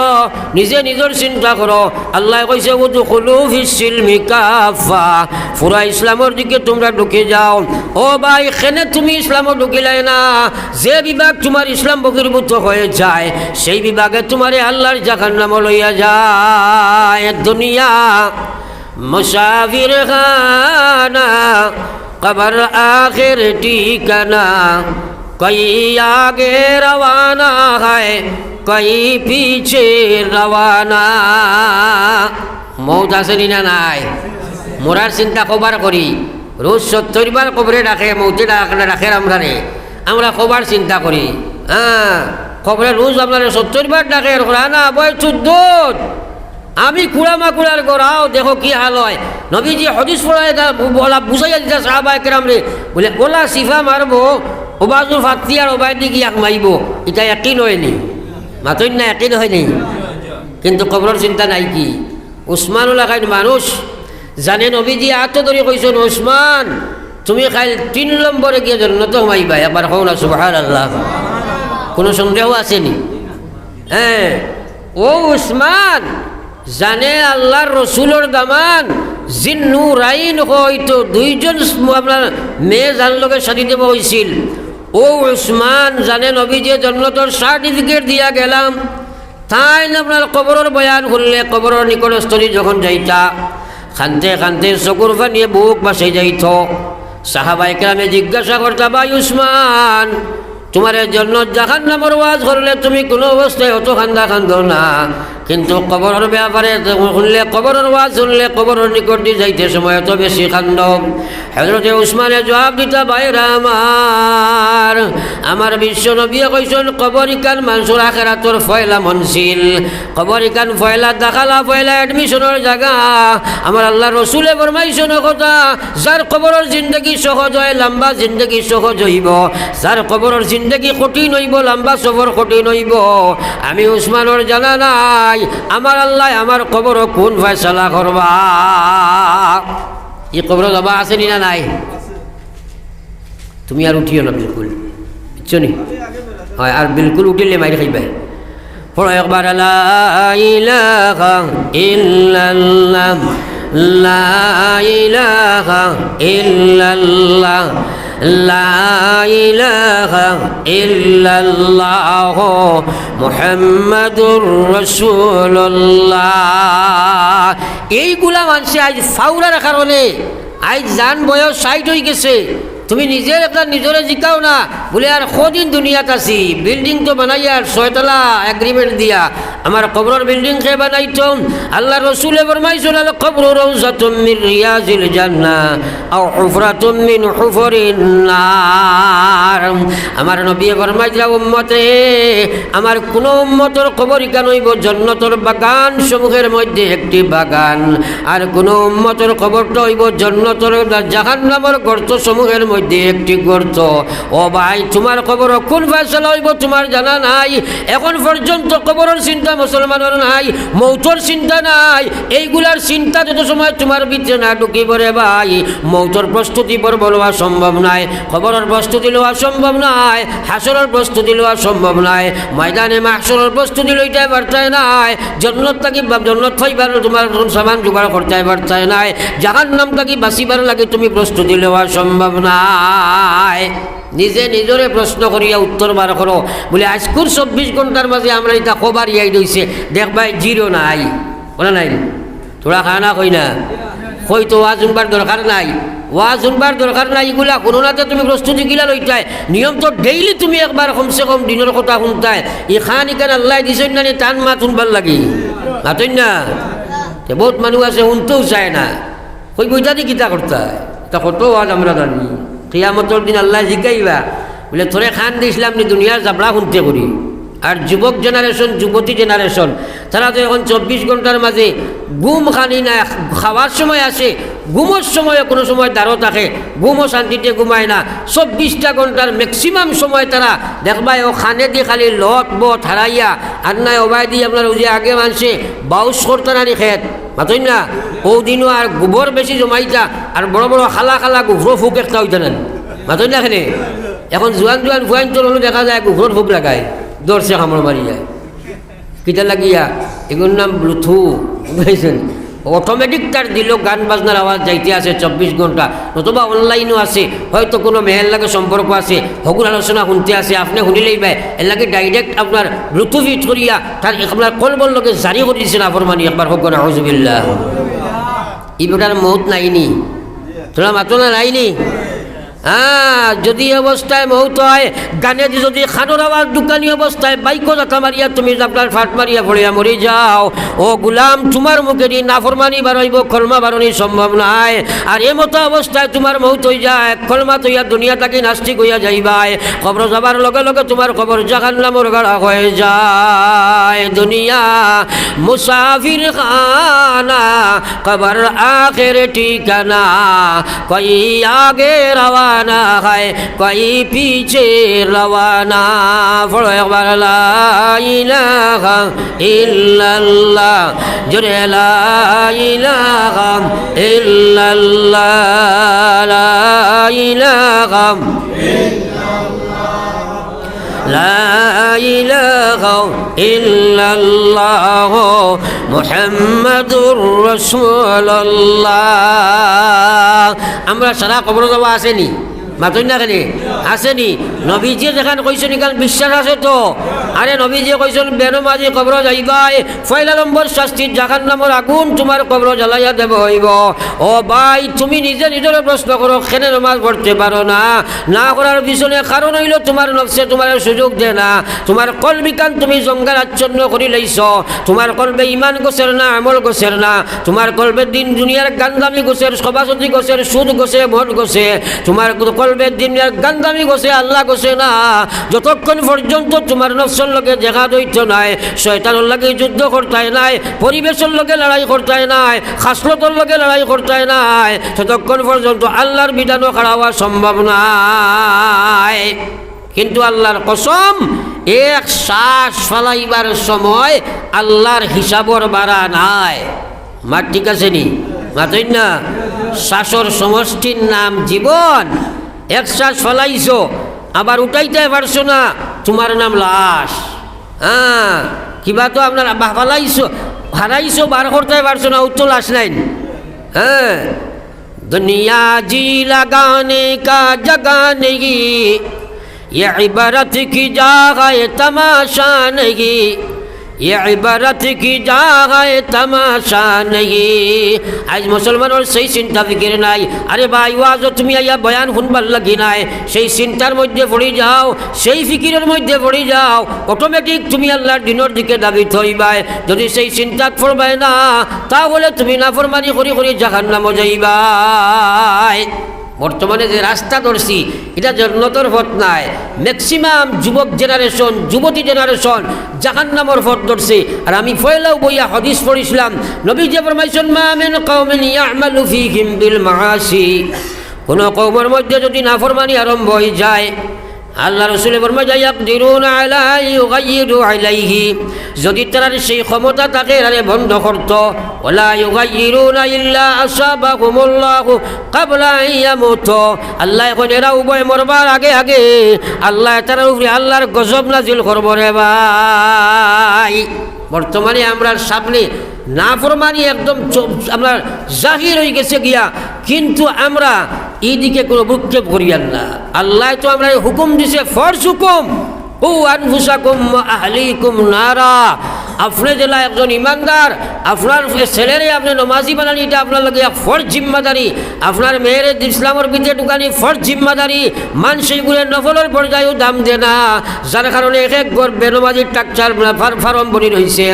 নিজে নিজের চিন্তা করো। আল্লাহ কইছে উদখুলু ফিস সিলমি কাফা, পুরা ইসলামের দিকে তোমরা ঢুকে যাও। ও ভাই এখানে তুমি ইসলামও ঢুকিলাই না। যে বিভাগ তোমার ইসলাম বহির্ভূত হয়ে যায় সেই বিভাগে তোমারে আল্লাহর জাহান্নাম লইয়া যায়। দুনিয়া মুসাফির খানা, কবর আখির ঠিকানা, কই আগে রওয়ানা হয় কই পিছে রওয়ানা। মৌত আসেনি না নাই? মরার চিন্তা কবার করি, রোজ 70 বার কবরে ডাকে, মৌতে ডাকে আমরা রে। আমরা কবার চিন্তা করি, কবরে রোজ আপনারা 70 বার ডাকে। না বই 14 আমি কুড়ামাকুড়ার গড়াও দেখো কি হাল হয়। নবীজি হদিস পড়ায় বলা বুঝাইয়া দিতা সাহাবায়ে কেরাম রে, বলে ওলা সিফা মারবো ওবাজুর ফাতি আর ওবায়দি কি মাইব, এটা একই হয়নি, মাতই না একই হয়নি। কিন্তু কবরের চিন্তা নাই কি? উসমানুল খাইন মানুষ জানে নবীজি আত ধরে কইছেন উসমান তুমি খাইল 3 নম্বরে গিয়ে জান্নাত মাইবা। একবার কও না সুবহানাল্লাহ। কোনো সন্দেহ আসেনি? হ্যাঁ, ও উসমান জানে আল্লাহর রসুলের দামান জিন্নুরাইন হয়তো 2জন আপনার মেয়ে যার লগে শাদি দেব হয়েছিল। ও উসমান জানে নবীজি জান্নাতের সার্টিফিকেট দিয়া গেলাম। তাই আপনার কবরের বয়ান করলে কবরের নিকটস্থলী যখন যাইতা খানতে খানতে চকুর পানিয়ে বুক বাসাই যাইত। সাহাবায়ে কেরামে জিজ্ঞাসা করতা ভাই উসমান তোমার জন্য জাহান্নামের ওয়াজ করলে তুমি কোনো অবস্থায় অত খান্দা খান্দো না, কিন্তু কবরের ব্যাপারে শুনলে কবরের ওয়াজ শুনলে কবরের নিকট দিয়ে যাইতে সময় এত বেশি খান্দ। হযরতে উসমানে জবাব দিতা ভাইরা আমার বিশ্ব নবী কইছেন কবরিকান মানুষের আখিরাতর ফয়লা মনসিল, কবরিকান ফয়লা দাখালা ফয়লা অ্যাডমিশনের জায়গা। আমার আল্লাহ রসুলে ফরমাইছেন কথা যার কবরের জিন্দগি সহজ হয় লম্বা জিন্দগি সহজ হইব, যার কবরের জিন্দগি কঠিন হইব লম্বা সফর কঠিন হইব। আমি উসমানের জানা নাই আমার আল্লাহ আমার কবর কোন ফয়সালা করবা। এই কবর যাবা আসেনি না নাই? তুমি আর উঠিও না বিলকুল, বুঝছো নি? হয় আর বিলকুল উঠিলে মাইরে খাইবে। পড়ো একবার লা ইলাহা ইল্লাল্লাহ লা ইলাহা ইল্লাল্লাহ লা ইলাহা ইল্লাল্লাহ মুহাম্মাদুর রাসূলুল্লাহ। এইগুলা মানুষে আজ ফাউলার কারণে আজ জান বয়স 60 হয়ে গেছে, তুমি নিজের একটা নিজরে জিকাও না বলে আর কদিন দুনিয়াত আছি বিল্ডিং তো বানাইয়া 6 তলা এগ্রিমেন্ট দিয়া আমার কবরের বিল্ডিং কে বানাইতো আল্লাহ রসুলে ফরমাইছেন আল কবরু রাউযাতুম মিন রিয়াজিল জান্নাহ আও হুফরাতুম মিন হুফরিন নার আমার নবী ফরমাইলেন উম্মতে আমার কোন উম্মতের কবর কেন হইব জান্নাতের বাগান সমূহের মধ্যে একটি বাগান আর কোন উম্মতের কবরটা হইব জান্নাতের জাহান্নামের গর্ত সমূহের মধ্যে একটি গর্ত ও ভাই তোমার কবর কোন ফয়সালা হইব তোমার জানা নাই এখন পর্যন্ত কবরের চিন্তা মুসলমানের নাই মৌতর চিন্তা নাই এইগুলার চিন্তা যত সময় তোমার ভিতরে না ঢুকিব রে ভাই মৌতর প্রস্তুতি পর্ব লওয়া সম্ভব নাই কবরের প্রস্তুতি লওয়া সম্ভব নাই হাসরের প্রস্তুতি লওয়া সম্ভব নাই ময়দানে মাহশরের প্রস্তুতি লইতে পারতাই নাই জান্নাত থাকি জান্নাত পাইবার তোমার সামান জোগাড় করতে পারতাই নাই জাহান্নাম থাকি বাঁচিবার লাগে তুমি প্রস্তুতি লওয়া সম্ভব নাই নিজে নিজরে প্রশ্ন করিয়া উত্তর বার করো বলে আজকুর 24 ঘন্টার মাঝে আমরা এটা খবর ইয়াই রয়েছে দেখবাই জিরো নাই বলে নাই তোরা খানা কই না কই তো ওয়াজ শুনবার দরকার নাই ওয়াজ শুনবার দরকার নাই এগুলা কোনো নাতে তুমি প্রস্তুতি গিলা লইতাই নিয়ম তো ডেইলি তুমি একবার কমসে কম দিনের কথা শুনতাই খান ইখান আল্লাহ দিছেন না টান মাত শুনবার লাগি মাতই না বহুত মানুষ আছে শুনতেও চায় না কই বইটা দি কিতা করতাই তা কত ওয়াজ আমরা জানি কিয়ামতের দিন আল্লাহ জিগাইবা বলে তোরে খান দিয়েছিলাম নি দুনিয়ার জাবড়া শুনতে করি আর যুবক জেনারেশন যুবতী জেনারেশন তারা তো এখন 24 ঘন্টার মাঝে ঘুম খানি না খাওয়ার সময় আসে ঘুমোর সময় কোনো সময় দাঁড়ো থাকে ঘুমও শান্তিতে ঘুমায় না 24টা ঘন্টার ম্যাক্সিমাম সময় তারা দেখবাই ও খানে দিয়ে খালি লত বত হারাইয়া আর নাই ওবাই দিয়ে আপনার ওই যে আগে মানছে বাউস করতে নানি খেত মাতই না ও দিনও আর গোবর বেশি জমাইতা আর বড় বড় খালা খালা গুফরো ফুক একটা হইতে নেন মাতই না এখানে এখন জোয়ান জোয়ান ফুয়াইন তোর হলে দেখা যায় গুফরোর ফুক লাগায় দর্শে কামড় মারিয়া কিতা লাগিয়া এগুলোর নাম ব্লুথু বুঝেছেন অটোমেটিক তার দিল গান বাজনার আওয়াজ যাইতে আছে 24 ঘন্টা নতুবা অনলাইনও আছে হয়তো কোনো মেহের লাগে সম্পর্ক আছে হগুর আলোচনা শুনতে আছে আপনি শুনিলেই ভাই এর লাগে ডাইরেক্ট আপনার ব্লুটুথ ফিট করিয়া তার আপনার কলবল লোকে জারি করে দিয়েছেন আফরমানি একবার হোক না হজবিল্লাহ ইবেটার মৌত নাইনি তোরা মাতো না নাইনি যদি অবস্থায় মৌত হয় গানে যদি খানোর আওয়াজ দোকানি অবস্থায় বাইকও যাতা মারিয়া তুমি আপনার ফাট মারিয়া পড়িয়া মরি যাও ও গুলাম তোমার মুখে দিয়ে নাফরমানি বাড়াইব কলমা বাড়ানি সম্ভব নাই আর এমতো অবস্থায় তোমার মৌত হয়ে যায় কলমা তৈয়া দুনিয়া তাকে নাস্তিক হইয়া যাইবাই খবর যাবার লগে লগে তোমার খবর জাহান্নামের গাড়া হয়ে যায় দুনিয়া মুসাফির খানা কবর আখের ঠিকানা কই আগে রওয়ানা है कोई पीछे रवाना पढ़ो एक बार ला इलाहा इल्लल्लाह जुरे ला इलाहा इल्लल्लाह ला इलाहा لا إله إلا الله محمد رسول الله আমরা সারা কবর যাওয়া আসেনি মাতই না খালি আসেনি নবীজি যেখানে কইছেন এখানে বিশ্বাস আছে তো আরে নবীজি কইছেন বেনমাজি কবর যাইবাই পয়লা নম্বর শাস্তি জাহান্নামের আগুন তোমার কবর জ্বালাইয়া দেব হইব ও ভাই তুমি নিজে নিজের প্রশ্ন করো কেনে নামাজ পড়তে পারো না না করার পিছনে কারণ হইল তোমার নফসে তোমার সুযোগ দে না তোমার কলবিকান তুমি জঙ্গাল আচ্ছন্ন করে লইছ তোমার কলবে ইমান গোছের না আমল গোছের না তোমার কলবে দিন দুনিয়ার গান্দামি গোছের সভাসতি গোছের সুদ গোছে মদ গোছে তোমার কলবে দুনিয়ার গান্দামি গোছে আল্লাহ গোছে না যতক্ষণ পর্যন্ত তোমার নফসের লগে দেখা দইত নাই শয়তানের লগে যুদ্ধ করতে নাই পরিবেশের লগে লড়াই করতে নাই খাসলতের লগে লড়াই করতে নাই ততক্ষণ পর্যন্ত আল্লাহর বিধানও খাড়া হওয়া সম্ভব নাই কিন্তু আল্লাহর কসম এক শ্বাস ফলাইবার সময় আল্লাহর হিসাবর বাড়া নাই মার ঠিক আছে নি মাতই না শ্বাসর সমষ্টির নাম জীবন এক শ্বাস ফলাইছো আবার উঠাইতে পারছো না তোমার নাম লাশ কিবা তো আপনার ফলাইছো হারাইছো বার করতে পারছো না উত্তর লাশ নাই दुनिया जी लगाने का जगह नहीं ये इबारत की जगह तमाशा नहीं ये इबारत की जाए तमाशा नहीं। आज मुसलमानों সেই চিন্তা ফিকির নাই। আরে ভাই ওয়াজ তুমি আইয়া বয়ান শুনবার লাগি নাই, সেই চিন্তার মধ্যে পড়ে যাও, সেই ফিকিরের মধ্যে পড়ে যাও, অটোমেটিক তুমি আল্লাহর দিনের দিকে দাবিত হইবাই। যদি সেই চিন্তাত পড়বাই না, তাহলে তুমি নাফরমানি করি করি জাহান্নামে যাইবাই। বর্তমানে যে রাস্তা ধরছি এটা জান্নাতের পথ নাই। ম্যাক্সিমাম যুবক জেনারেশন, যুবতী জেনারেশন জাহান্নামের পথ ধরছে। আর আমি পয়লাও বইয়া হাদিস পড়িছিলাম, নবী যে ফরমাইছেন মা মিন কওমিন ইয়ামালু ফীহিম বিল মাআসি, কোন কওমের মধ্যে যদি নাফরমানি আরম্ভ হয়ে যায়, আল্লাহ রসুল ফরমায় ইয়াকদিরুনা আলা ইউগাইয়িরু আলাইহি, যদি তার সেই ক্ষমতা থাকে আরে বন্ধ করত, ওয়ালা ইউগাইয়িরুনা ইল্লা আসাবাহুমুল্লাহু ক্বাবলা আন ইয়ামুতু, আল্লাহ এখন এরা উভয় মরবার আগে আগে আল্লাহ তার উপরে আল্লাহর গজব নাজিল করব রে ভাই। বর্তমানে আমরা সামনে নাফরমানি একদম আমরা জাহির হয়ে গেছে গিয়া, কিন্তু আমরা এইদিকে কোনো ভ্রুক্ষেপ করিয়ান না। আল্লাহ তো আমরা হুকুম দিছে, ফরজ হুকুম, ও আনফুসাকুম আহলিকুম নারা। আপনি জেলা একজন ইমানদার, আপনার ছেলেরে আপনি নমাজি বানানি, এটা আপনার লাগে ফরজ জিম্মাদারি। আপনার মেয়েরে ইসলামের ভিতরে ঢুকানি ফরজ জিম্মাদারি। মানুষগুলো নফলের পর্যায়েও দাম দেয় না, যার কারণে এক এক ঘর বেনমাজির টাকচার ফার্ম বনি রয়েছে,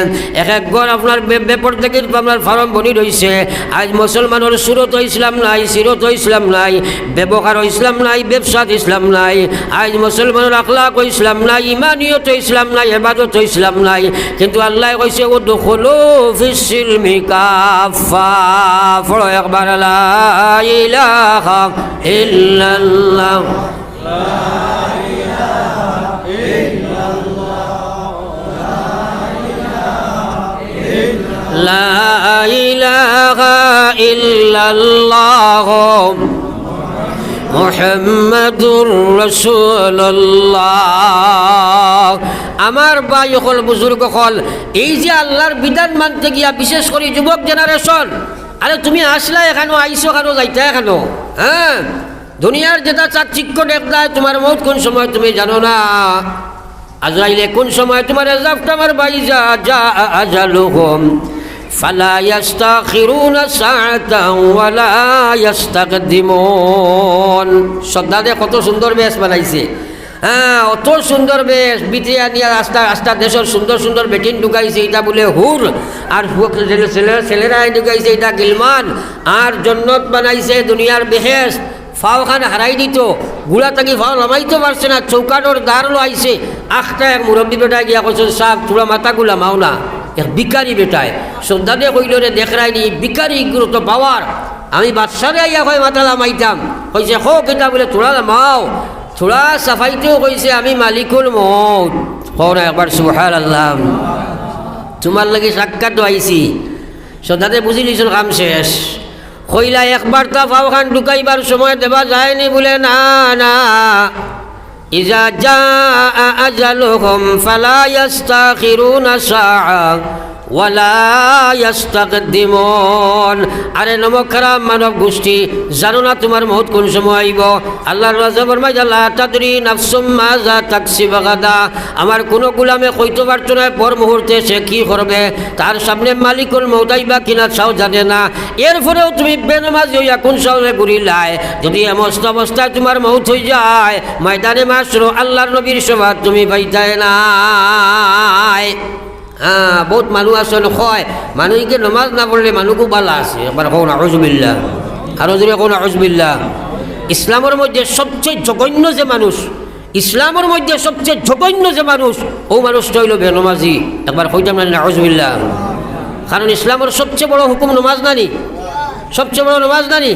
এক এক ঘর আপনার বেপর থেকে আপনার ফার্ম বনি রয়েছে। আজ মুসলমানের সুরত ইসলাম নাই, সিরত ইসলাম নাই, ব্যবহার ইসলাম নাই, ব্যবসাত ইসলাম নাই। আজ মুসলমানের আখলাক ইসলাম নাই, ইমানিয়ত ইসলাম নাই, ইবাদত ইসলাম নাই। কিন্তু আল্লাহ কইছে উদখুলু ফিস সিলমি কাফা, পড়ো একবার লা ইলাহা ইল্লাল্লাহ, লা ইলাহা ইল্লাল্লাহ মুহাম্মাদুর রাসূলুল্লাহ। আমার ভাই হল, বুজুর্গ হল, এই যে আল্লাহর বিধান মানতে গিয়া বিশেষ করে যুবক জেনারেশন, আরে তুমি আসলা এখানো, আইসো এখানো, যাইতা এখানো, হ্যাঁ, দুনিয়ার যেটা চাকচিক্য দেখলায় তোমার মৌত কোন সময় তুমি জানো না। আজরাইলে কোন সময় তোমার জাফটা আমার ভাই যা যা আজালুহুম ফালা ইস্তাখিরুনা সাআতান ওয়ালা ইস্তাকদিমুন। শ্রদ্ধাদে কত সুন্দর বেশ বানাইছে, হ্যাঁ, অত সুন্দর বেশ। বিটিয়া নিয়ে আস্তা আস্তা দেশের সুন্দর সুন্দর বেটিন ঢুকাইছে, এটা বলে হুর, আর ছেলেরাই ঢুকাইছে এটা গিলমান, আর জন্নত বানাইছে দুনিয়ার বেহেশত। ফাওখান হারাই দিত, গুড়া থাকি ফাও নামাইতে পারছে না, চৌকাটোর দ্বার আইছে। আখটা এক মুরব্বী বেটায় গিয়া কৈছে সাপ তোরা মাথাগুলা মাও না, এক বিকারি বেটায় শ্রদ্ধাদে কইল রে দেখরাইনি বিকারি গুরুত্ব পাওয়ার। আমি বাদশারে আইয়া হয় মাথা লামাইতাম, কইছে হো কেটা বলে তোরা মাও, তোরা সাফাইতেও কইছে আমি মালিকুল মউত। কও না একবার সুবহানাল্লাহ। তোমার লাগি সাক্ষাৎ আইছি, শ্রদ্ধাদে বুঝি নিছিল কাম শেষ। কইলা একবার তা ফাওখান ঢুকাইবার সময় দেবা যায়নি, বলে না না, ইজা জাআ আজালুহুম ফালা ইস্তাখিরুনা সাআ ওয়ালা ইস্তাকদিমুন। আরে নমক খারাপ মানব গোষ্ঠী, জানো না তোমার মউত কোন সময় আইব? আল্লাহর রাজা ফরমায় লা তাদরি নাফসুম মাযা তাকসিবু গাদা। আমার কোনো গোলামে কইতে পারতো না পর মুহূর্তে সে কি করবে, তার সামনে মালিকুল মউত আইবা কিনা চাও জানে না। এরপরেও তুমি বেনামাজি হইয়া কোন সাহসে ঘুরিলাই? যদি এমস্ত অবস্থায় তোমার মউত হয়ে যায়, ময়দানে মাশরু আল্লাহর নবীর সভাত তুমি পাইতাই নাই। হ্যাঁ, বহুত মানুষ আসলে হয় মানুষকে নমাজ না পড়লে মানুষও বালা আছে। একবার কোন আউযুবিল্লাহ, আরো জোরে কোন আউযুবিল্লাহ। ইসলামের মধ্যে সবচেয়ে জঘন্য যে মানুষ, ইসলামের মধ্যে সবচেয়ে জঘন্য যে মানুষ, ও মানুষটা হইল বেনমাজি। একবার কইতাম না আউযুবিল্লাহ। কারণ ইসলামের সবচেয়ে বড় হুকুম নমাজ নানি, সবচেয়ে বড় নমাজ নানি।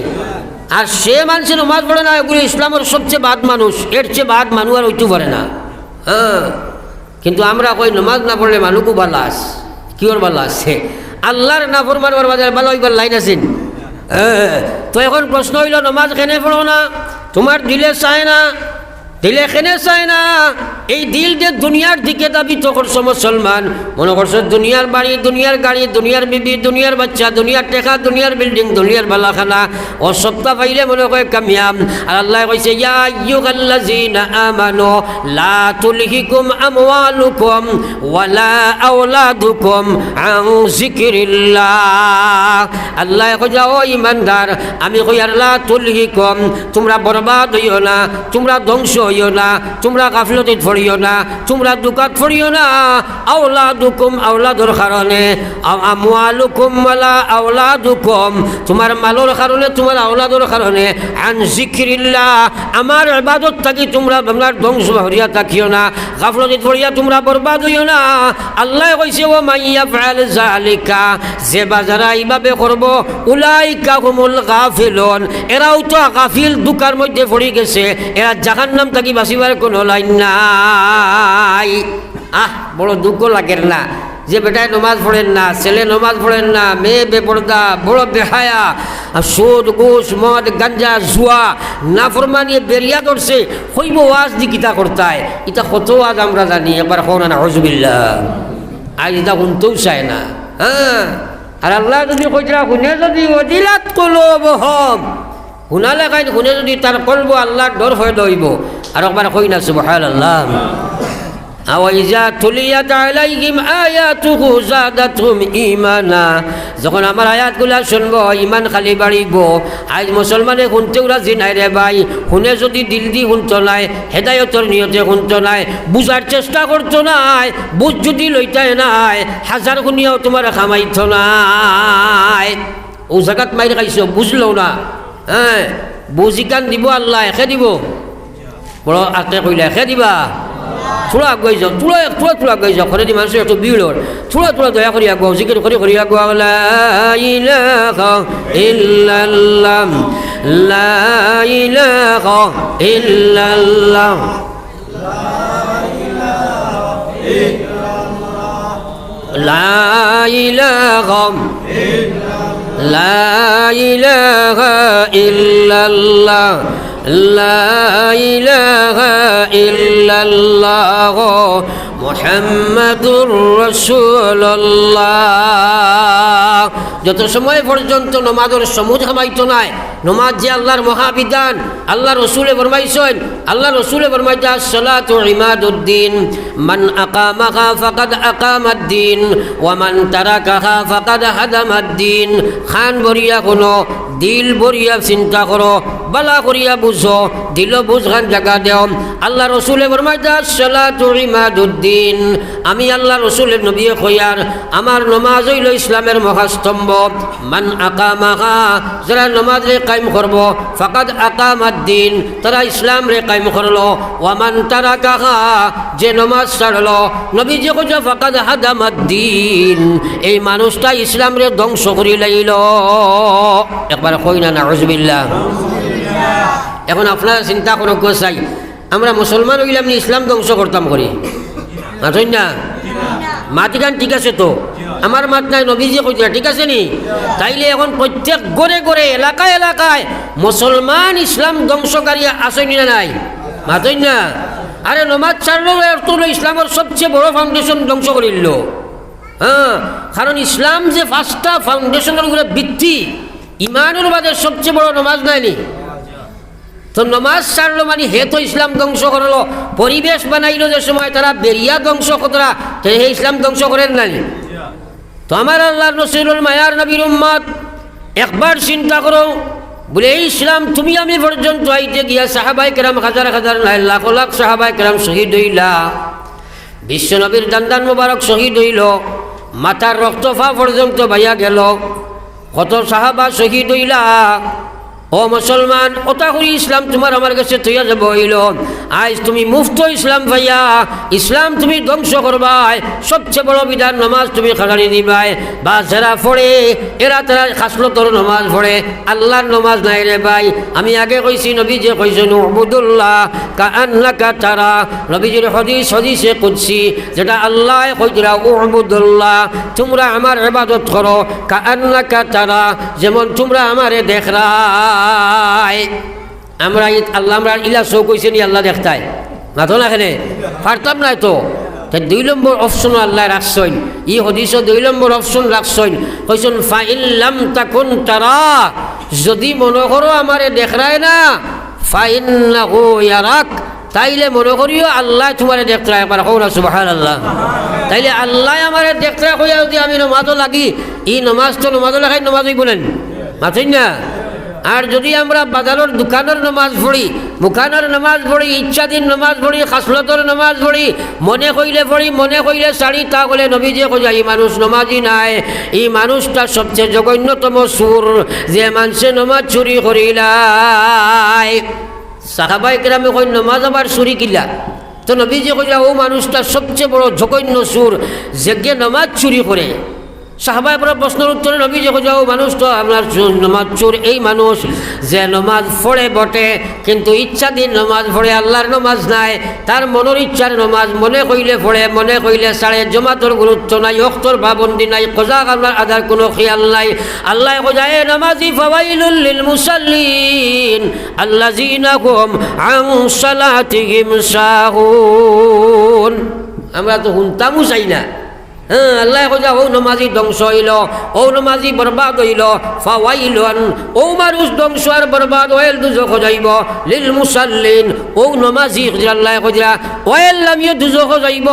আর সে মানুষে নমাজ পড়ে না, এগুলো ইসলামের সবচেয়ে বাদ মানুষ, এর চেয়ে বাদ মানুষ আর হইতে পারে না। হ্যাঁ, কিন্তু আমরা কই নমাজ না পড়লে মানুষও ভালো আছে। কিওর ভালো আছে? আল্লাহর নাফরমান বাজার ভালো হইবার লাইন আছেন। তো এখন প্রশ্ন হইল নমাজ কেনে পড়ো না? তোমার দিলে চায় না, দিলে কেনে চায় না? এই দিল যে দুনিয়ার দিকে দাবিত করছো মুসলমান, মনে করছো দুনিয়ার বাড়ি, দুনিয়ার গাড়ি, দুনিয়ার বিবি, দুনিয়ার বাচ্চা, দুনিয়ার টেকা, দুনিয়ার বিল্ডিং, দুনিয়ার বালাখানা ও সপ্তাহ পাইলে মনে করে কামিয়াব। আর আল্লাহ কইছে ইয়া আইয়ুহাল্লাযীনা আমানু লা তুলহিকুম আমওয়ালুকুম ওয়ালা আওলাদুকুম আন যিকরিল্লাহ। আল্লাহ কইছে ও ইমানদার, আমি কই আর লা তুলহিকুম, তোমরা বরবাদ হইও না, তোমরা ধ্বংস হইও না, তোমরা গাফলতে পড়িও না, তোমরা দুকাত পড়িও না। আওলাদুকুম, আওলাদর কারণে, আমওয়ালুকুম ওয়ালা আওলাদুকুম, তোমার মালর কারণে, তোমার আওলাদর কারণে, আন যিকরিল্লাহ, আমার ইবাদত থাকি তোমরা তোমরা ধ্বংস হইয়া থাকিও না, গাফলতে পড়িয়া তোমরা বরবাদ হইও না। আল্লাহ কইছে ও মাইয়া ফাআল যালিকা, যে বাজারা এইভাবে করব, উলাইকা হুমুল গাফিলুন, এরাও তো গাফিল দুকার মধ্যে পড়ে গেছে, এরা জাহান্নাম থাকি বাঁচিবার কোনো লাইন নাই। বড় দুঃখ লাগের না যে বেটায় নমাজ পড়েন না, ছেলে নমাজ পড়েন না, মেয়ে বেপর্দা, বড় বেহায়া, সুদ ঘুষ মদ গাঞ্জা জুয়া নাফরমানি বেরিয়া ধরছে, হইব ওয়াজ দি কিতা করতায়, ইটা কত ওয়াজ আমরা জানি, একবার হো না হুজুবিল্লাহ, আজ এটা শুনতেও চায় না। আর আল্লাহ যদি কইরা শুনে যদি ওদিলাত কুলুবুহুম, শুনালে কাই শুনে যদি তার কলব আল্লাহর ডর হয়ে দইব। আর একবার কই না সুবহানাল্লাহ। আওয়াইজা তুলিয়াত আলাইহিম আয়াতুহু যাদাতহুম ঈমানা, যখন আমার আয়াতগুলা শুনবো ইমান খালি বাড়িব। আজ মুসলমানে শুনতেও রাজি নাই রে ভাই, শুনে যদি দিল দি শুনতো নাই, হেদায়তর নিয়তে শুনতো নাই, বুঝার চেষ্টা করতো নাই, বুঝ যদি লইতাই নাই, হাজার শুনিয়াও তোমার খামাইতো নাই। ও জায়গাত মাইর খাইছো বুঝলো না, হ্যাঁ বুঝি কান দিব আল্লাহ, একে দিব, বড় আকে কইলে একে দিবা, থোড়া আগুয়াই যাও, থোড়া আগুয়াই যাও, ঘরে দি মানুষের একটু ভিড়র, থোড়া দয়া করি আগুয়াও, জিকির করি আগুয়াও। লা ইলাহা ইল্লাল্লাহ, লা ইলাহা ইল্লাল্লাহ, লা ইলাহা লা ইলাহা ইল্লাল্লাহ, লা ইলাহা ইল্লাল্লাহ মুহাম্মাদুর রাসূলুল্লাহ। যত সময় পর্যন্ত নমাজের সমুজ হামাইতো নাই, নমাজ যে আল্লাহর মহাবিধান, আল্লাহ রসুলে ফরমাইছেন, আল্লাহ রসুলে ফরমাইতা সালাতু ইমাদুদ্দিন, মান আকামাহা ফাকাদ আকামাদ্দিন ওয়া মান তারাকাহা ফাকাদ হাদামাদ্দিন। খান বরিয়া কোনো, দিল বরিয়া চিন্তা করো, বালা করিয়া বুঝো, দিল বুঝ খান জায়গা দেও। আল্লাহ রসুলে ফরমাইতা সালাতু ইমাদুদ্দিন, আমি আল্লাহ রসুলের নবী খয়ার, আমার নমাজ হইল ইসলামের মহাস্তম্ভ। মান আকামাহা, যারা নমাজ রে কায়েম করব, ফাকাদ আকামাদ্দিন, তারা ইসলাম রে কায়েম করলো। ওয়ামান তারাকাহা, যে নমাজ ছাড়লো, নবী যে কইছে ফাকাদ হাদামাদ্দিন, এই মানুষটা ইসলাম রে ধ্বংস করি লাইল। একবার কই না নাউজুবিল্লাহ। এখন আপনারা চিন্তা করো চাই, আমরা মুসলমান হইলাম নি ইসলাম ধ্বংস করতাম করি, মাথই না মাতিগান ঠিক আছে তো, আমার মাত নাই, নবীজি কইরা ঠিক আছে নি? তাইলে এখন প্রত্যেক গড়ে গড়ে এলাকায় এলাকায় মুসলমান ইসলাম ধ্বংসকারী আসেনি না নাই? মাতই না। আরে নমাজ ছাড়লেও তো ইসলামের সবচেয়ে বড় ফাউন্ডেশন ধ্বংস করিল। হ্যাঁ, কারণ ইসলাম যে পাঁচটা ফাউন্ডেশনের উপরে ভিত্তি, ইমানের বাদে সবচেয়ে বড় নমাজ নাইনি। তো নমাজ ছাড়লো মানে হে তো ইসলাম ধ্বংস করলো, পরিবেশ বানাইলো যে সময় তারা বেরিয়া ধ্বংস কতরা, হে ইসলাম ধ্বংস করেন নাই। তো আমার আল্লাহর রসুল মায়ার নবীর উম্মত একবার চিন্তা করো, বলে এই ইসলাম তুমি আমি পর্যন্ত আইতে গিয়া সাহাবাই কেরাম হাজার হাজার নাই লাখ লাখ সাহাবাই কেরাম শহীদ হইলা, বিশ্ব নবীর দান্দান মুবারক শহীদ হইল, মাথার রক্তফা পর্যন্ত বাইয়া গেল, কত সাহাবা শহীদ হইলা। ও মুসলমান, ওটা করি ইসলাম তোমার আমার কাছে তৈয়া যাব হইল, আজ তুমি মুফত ইসলাম ভাইয়া, ইসলাম তুমি ধ্বংস করবাই, সবচেয়ে বড় বিধান নমাজ তুমি খাগানি দিবাই। বা যারা পড়ে এরা তারা খাসলতর নমাজ পড়ে, আল্লাহর নমাজ নাই রে ভাই। আমি আগে কইছি, নবী যে কইছেন উবুদুল্লাহ কাআন্নাকা তারা, নবীজির হদিসে কুদসি, যেটা আল্লাহ কইরা উবুদুল্লাহ, তোমরা আমার ইবাদত করো কাআন্নাকা তারা, যেমন তোমরা আমারে দেখরা। আমরা আল্লাহ আমরা ইলা শো কইছে নি আল্লাহ দেখতায়, মাথো না এখানে পারতাম নাই তো। তাই 2 নম্বর অপশন আল্লাহ রাখছেন, ই হদিস 2 নম্বর অপশন রাখছেন, কইছেন ফাইন লাম তাকুন তারা, যদি মনে করো আমারে দেখরায় না, ফাইন্নাহু ইয়ারাক, তাইলে মনে করিও আল্লাহ তোমারে দেখরায়। একবার কও না সুবহানাল্লাহ। তাইলে আল্লাহ আমারে দেখরায় কইয়া যদি আমি নমাজও লাগি, ই নমাজ তো নমাজও লাগাই নমাজই বলেন মাথেন না। আর যদি আমরা বাজারের দোকানের নমাজ পড়ি, মুখানের নমাজ পড়ি, ইচ্ছাধীন নমাজ পড়ি, খাসলতর নমাজ পড়ি, মনে কইলে পড়ি, মনে কইলে সারি, তা বলে নবীজি কইয়া এই মানুষ নমাজই নাই, এই মানুষটা সবচেয়ে জঘন্যতম সুর, যে মানুষে নমাজ চুরি করিলাই। সাহাবাই কেরামে কই নমাজ আবার চুরি কিলা, তো নবীজি কইয়া ও মানুষটা সবচেয়ে বড় জঘন্য সুর, যে নমাজ চুরি করে। সাহাবাই পরে প্রশ্নের উত্তরে নবীজি কইয়া ও মানুষ তো আপনার নমাজ চোর এই মানুষ, যে নমাজ পড়ে বটে কিন্তু ইচ্ছাধীন নমাজ পড়ে, আল্লাহর নমাজ নাই, তার মনের ইচ্ছার নমাজ, মনে কইলে পড়ে, মনে কইলে সাড়ে, জমাতর গুরুত্ব নাই, অক্তর পাবন্দি নাই, কজা আপনার আদার কোনো খেয়াল নাই। আল্লাহ কইয়া এ নামাজি ফাওয়াইলুল লিল মুসাল্লিন আল্লাযিনা হুম আন সালাতিহিম সাহুন। আমরা তো শুনতামও চাই না। হ্যাঁ, আল্লাহ কইয়া ও নমাজি ধ্বংস হইল, ও নমাজি বরবাদ হইল, ফাওয়াইলুন, ও মানুষ ধ্বংস আর বরবাদ হইল, দুজখ যাইব, লিল মুসাল্লিন, ও নমাজি আল্লাহ কইয়া ওয়াইল লামিয়ে দুজখ যাইব,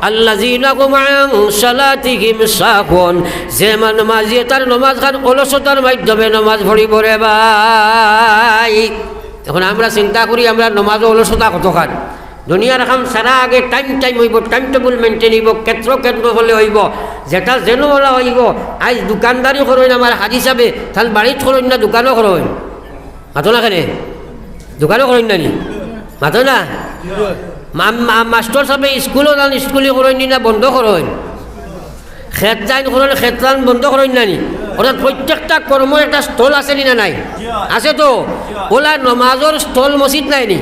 আল্লাযিনা হুম আন সালাতিহিম সাহুন, যে নমাজি তার নমাজ খান অলসতার মাধ্যমে নমাজ পড়িব রে ভাই। এখন আমরা চিন্তা করি আমরা নমাজ অলসতা কতখান, দুনিয়ার কাম সারা আগে টাইম হইব, টাইম টেবুল মেনটেন হইব, ক্ষেত্র হলে হইব, যেটা যেন বলা হইব। আজ দোকানদারি করেন আমার হাজি সাহেবে, তাহলে বাড়িত করেন না দোকানও করেন, মাথো না কেন দোকানও করেন না নি মাথো না। মাস্টার সাহেবে স্কুলও যান, স্কুলে করেন না বন্ধ করেন, ক্ষেত যাইন করেন, ক্ষেত্রান বন্ধ করেন না নি। অর্থাৎ প্রত্যেকটা কর্ম একটা স্থল আছে নি না নাই? আছে তো। ওলা নমাজের স্থল মসজিদ নাই নি,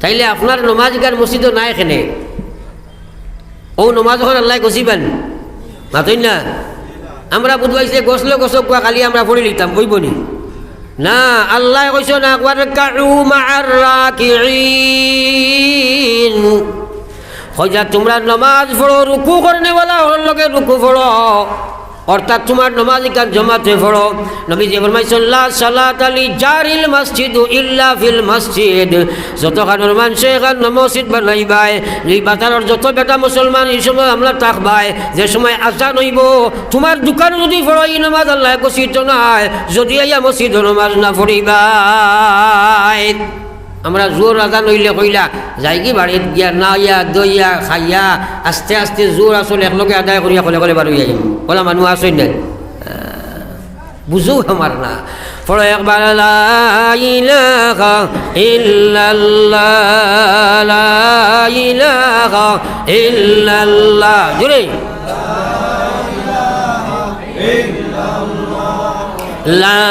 তাইলে আপনার নমাজ গান মসজিদও নাই এখানে, ও নমাজ ওখানে আল্লাহ গছিবেন মাতই না। আমরা বুধবাইছে গছলে গছক কোয়া কালি আমরা পড়ে লিখতাম কইবনি না। আল্লাহ কইছ না ওয়ারকাউ মা'আর রাকিঈন, কইয়া তোমরা নমাজ পড়ো, রুকু করনেওয়ালা ওর লগে রুকু পড়ো, অর্থাৎ তোমার নমাজ গান জমাতে পড়ো। নবীজি ফরমাইছেন লা সালাতা লি জারিল মসজিদ ইল্লা ফিল মসজিদ, যতখানোর মানুষে এখান মসজিদ বানাইবাই, এই বাজারের যত বেটা মুসলমান এই সময় আমরা থাকবাই, যে সময় আজান হইব তোমার দোকান যদি পড়ো এই নমাজ আল্লাহ গছিত নাই, যদি আইয়া মসজিদ নমাজ না পড়িবাই। আমরা জোর আজান হইলে কইলা যাই কি বাড়িত গিয়া না ইয়া দইয়া খাইয়া আস্তে আস্তে জোর আসলে একলগে আদায় করিয়া কলে কলে বাড়ি যাইম, কলা মানুষ আসই না বুঝো আমার না। পড়ো একবার লা ইলাহা ইল্লাল্লাহ, লা ইলাহা ইল্লাল্লাহ, জোরে লা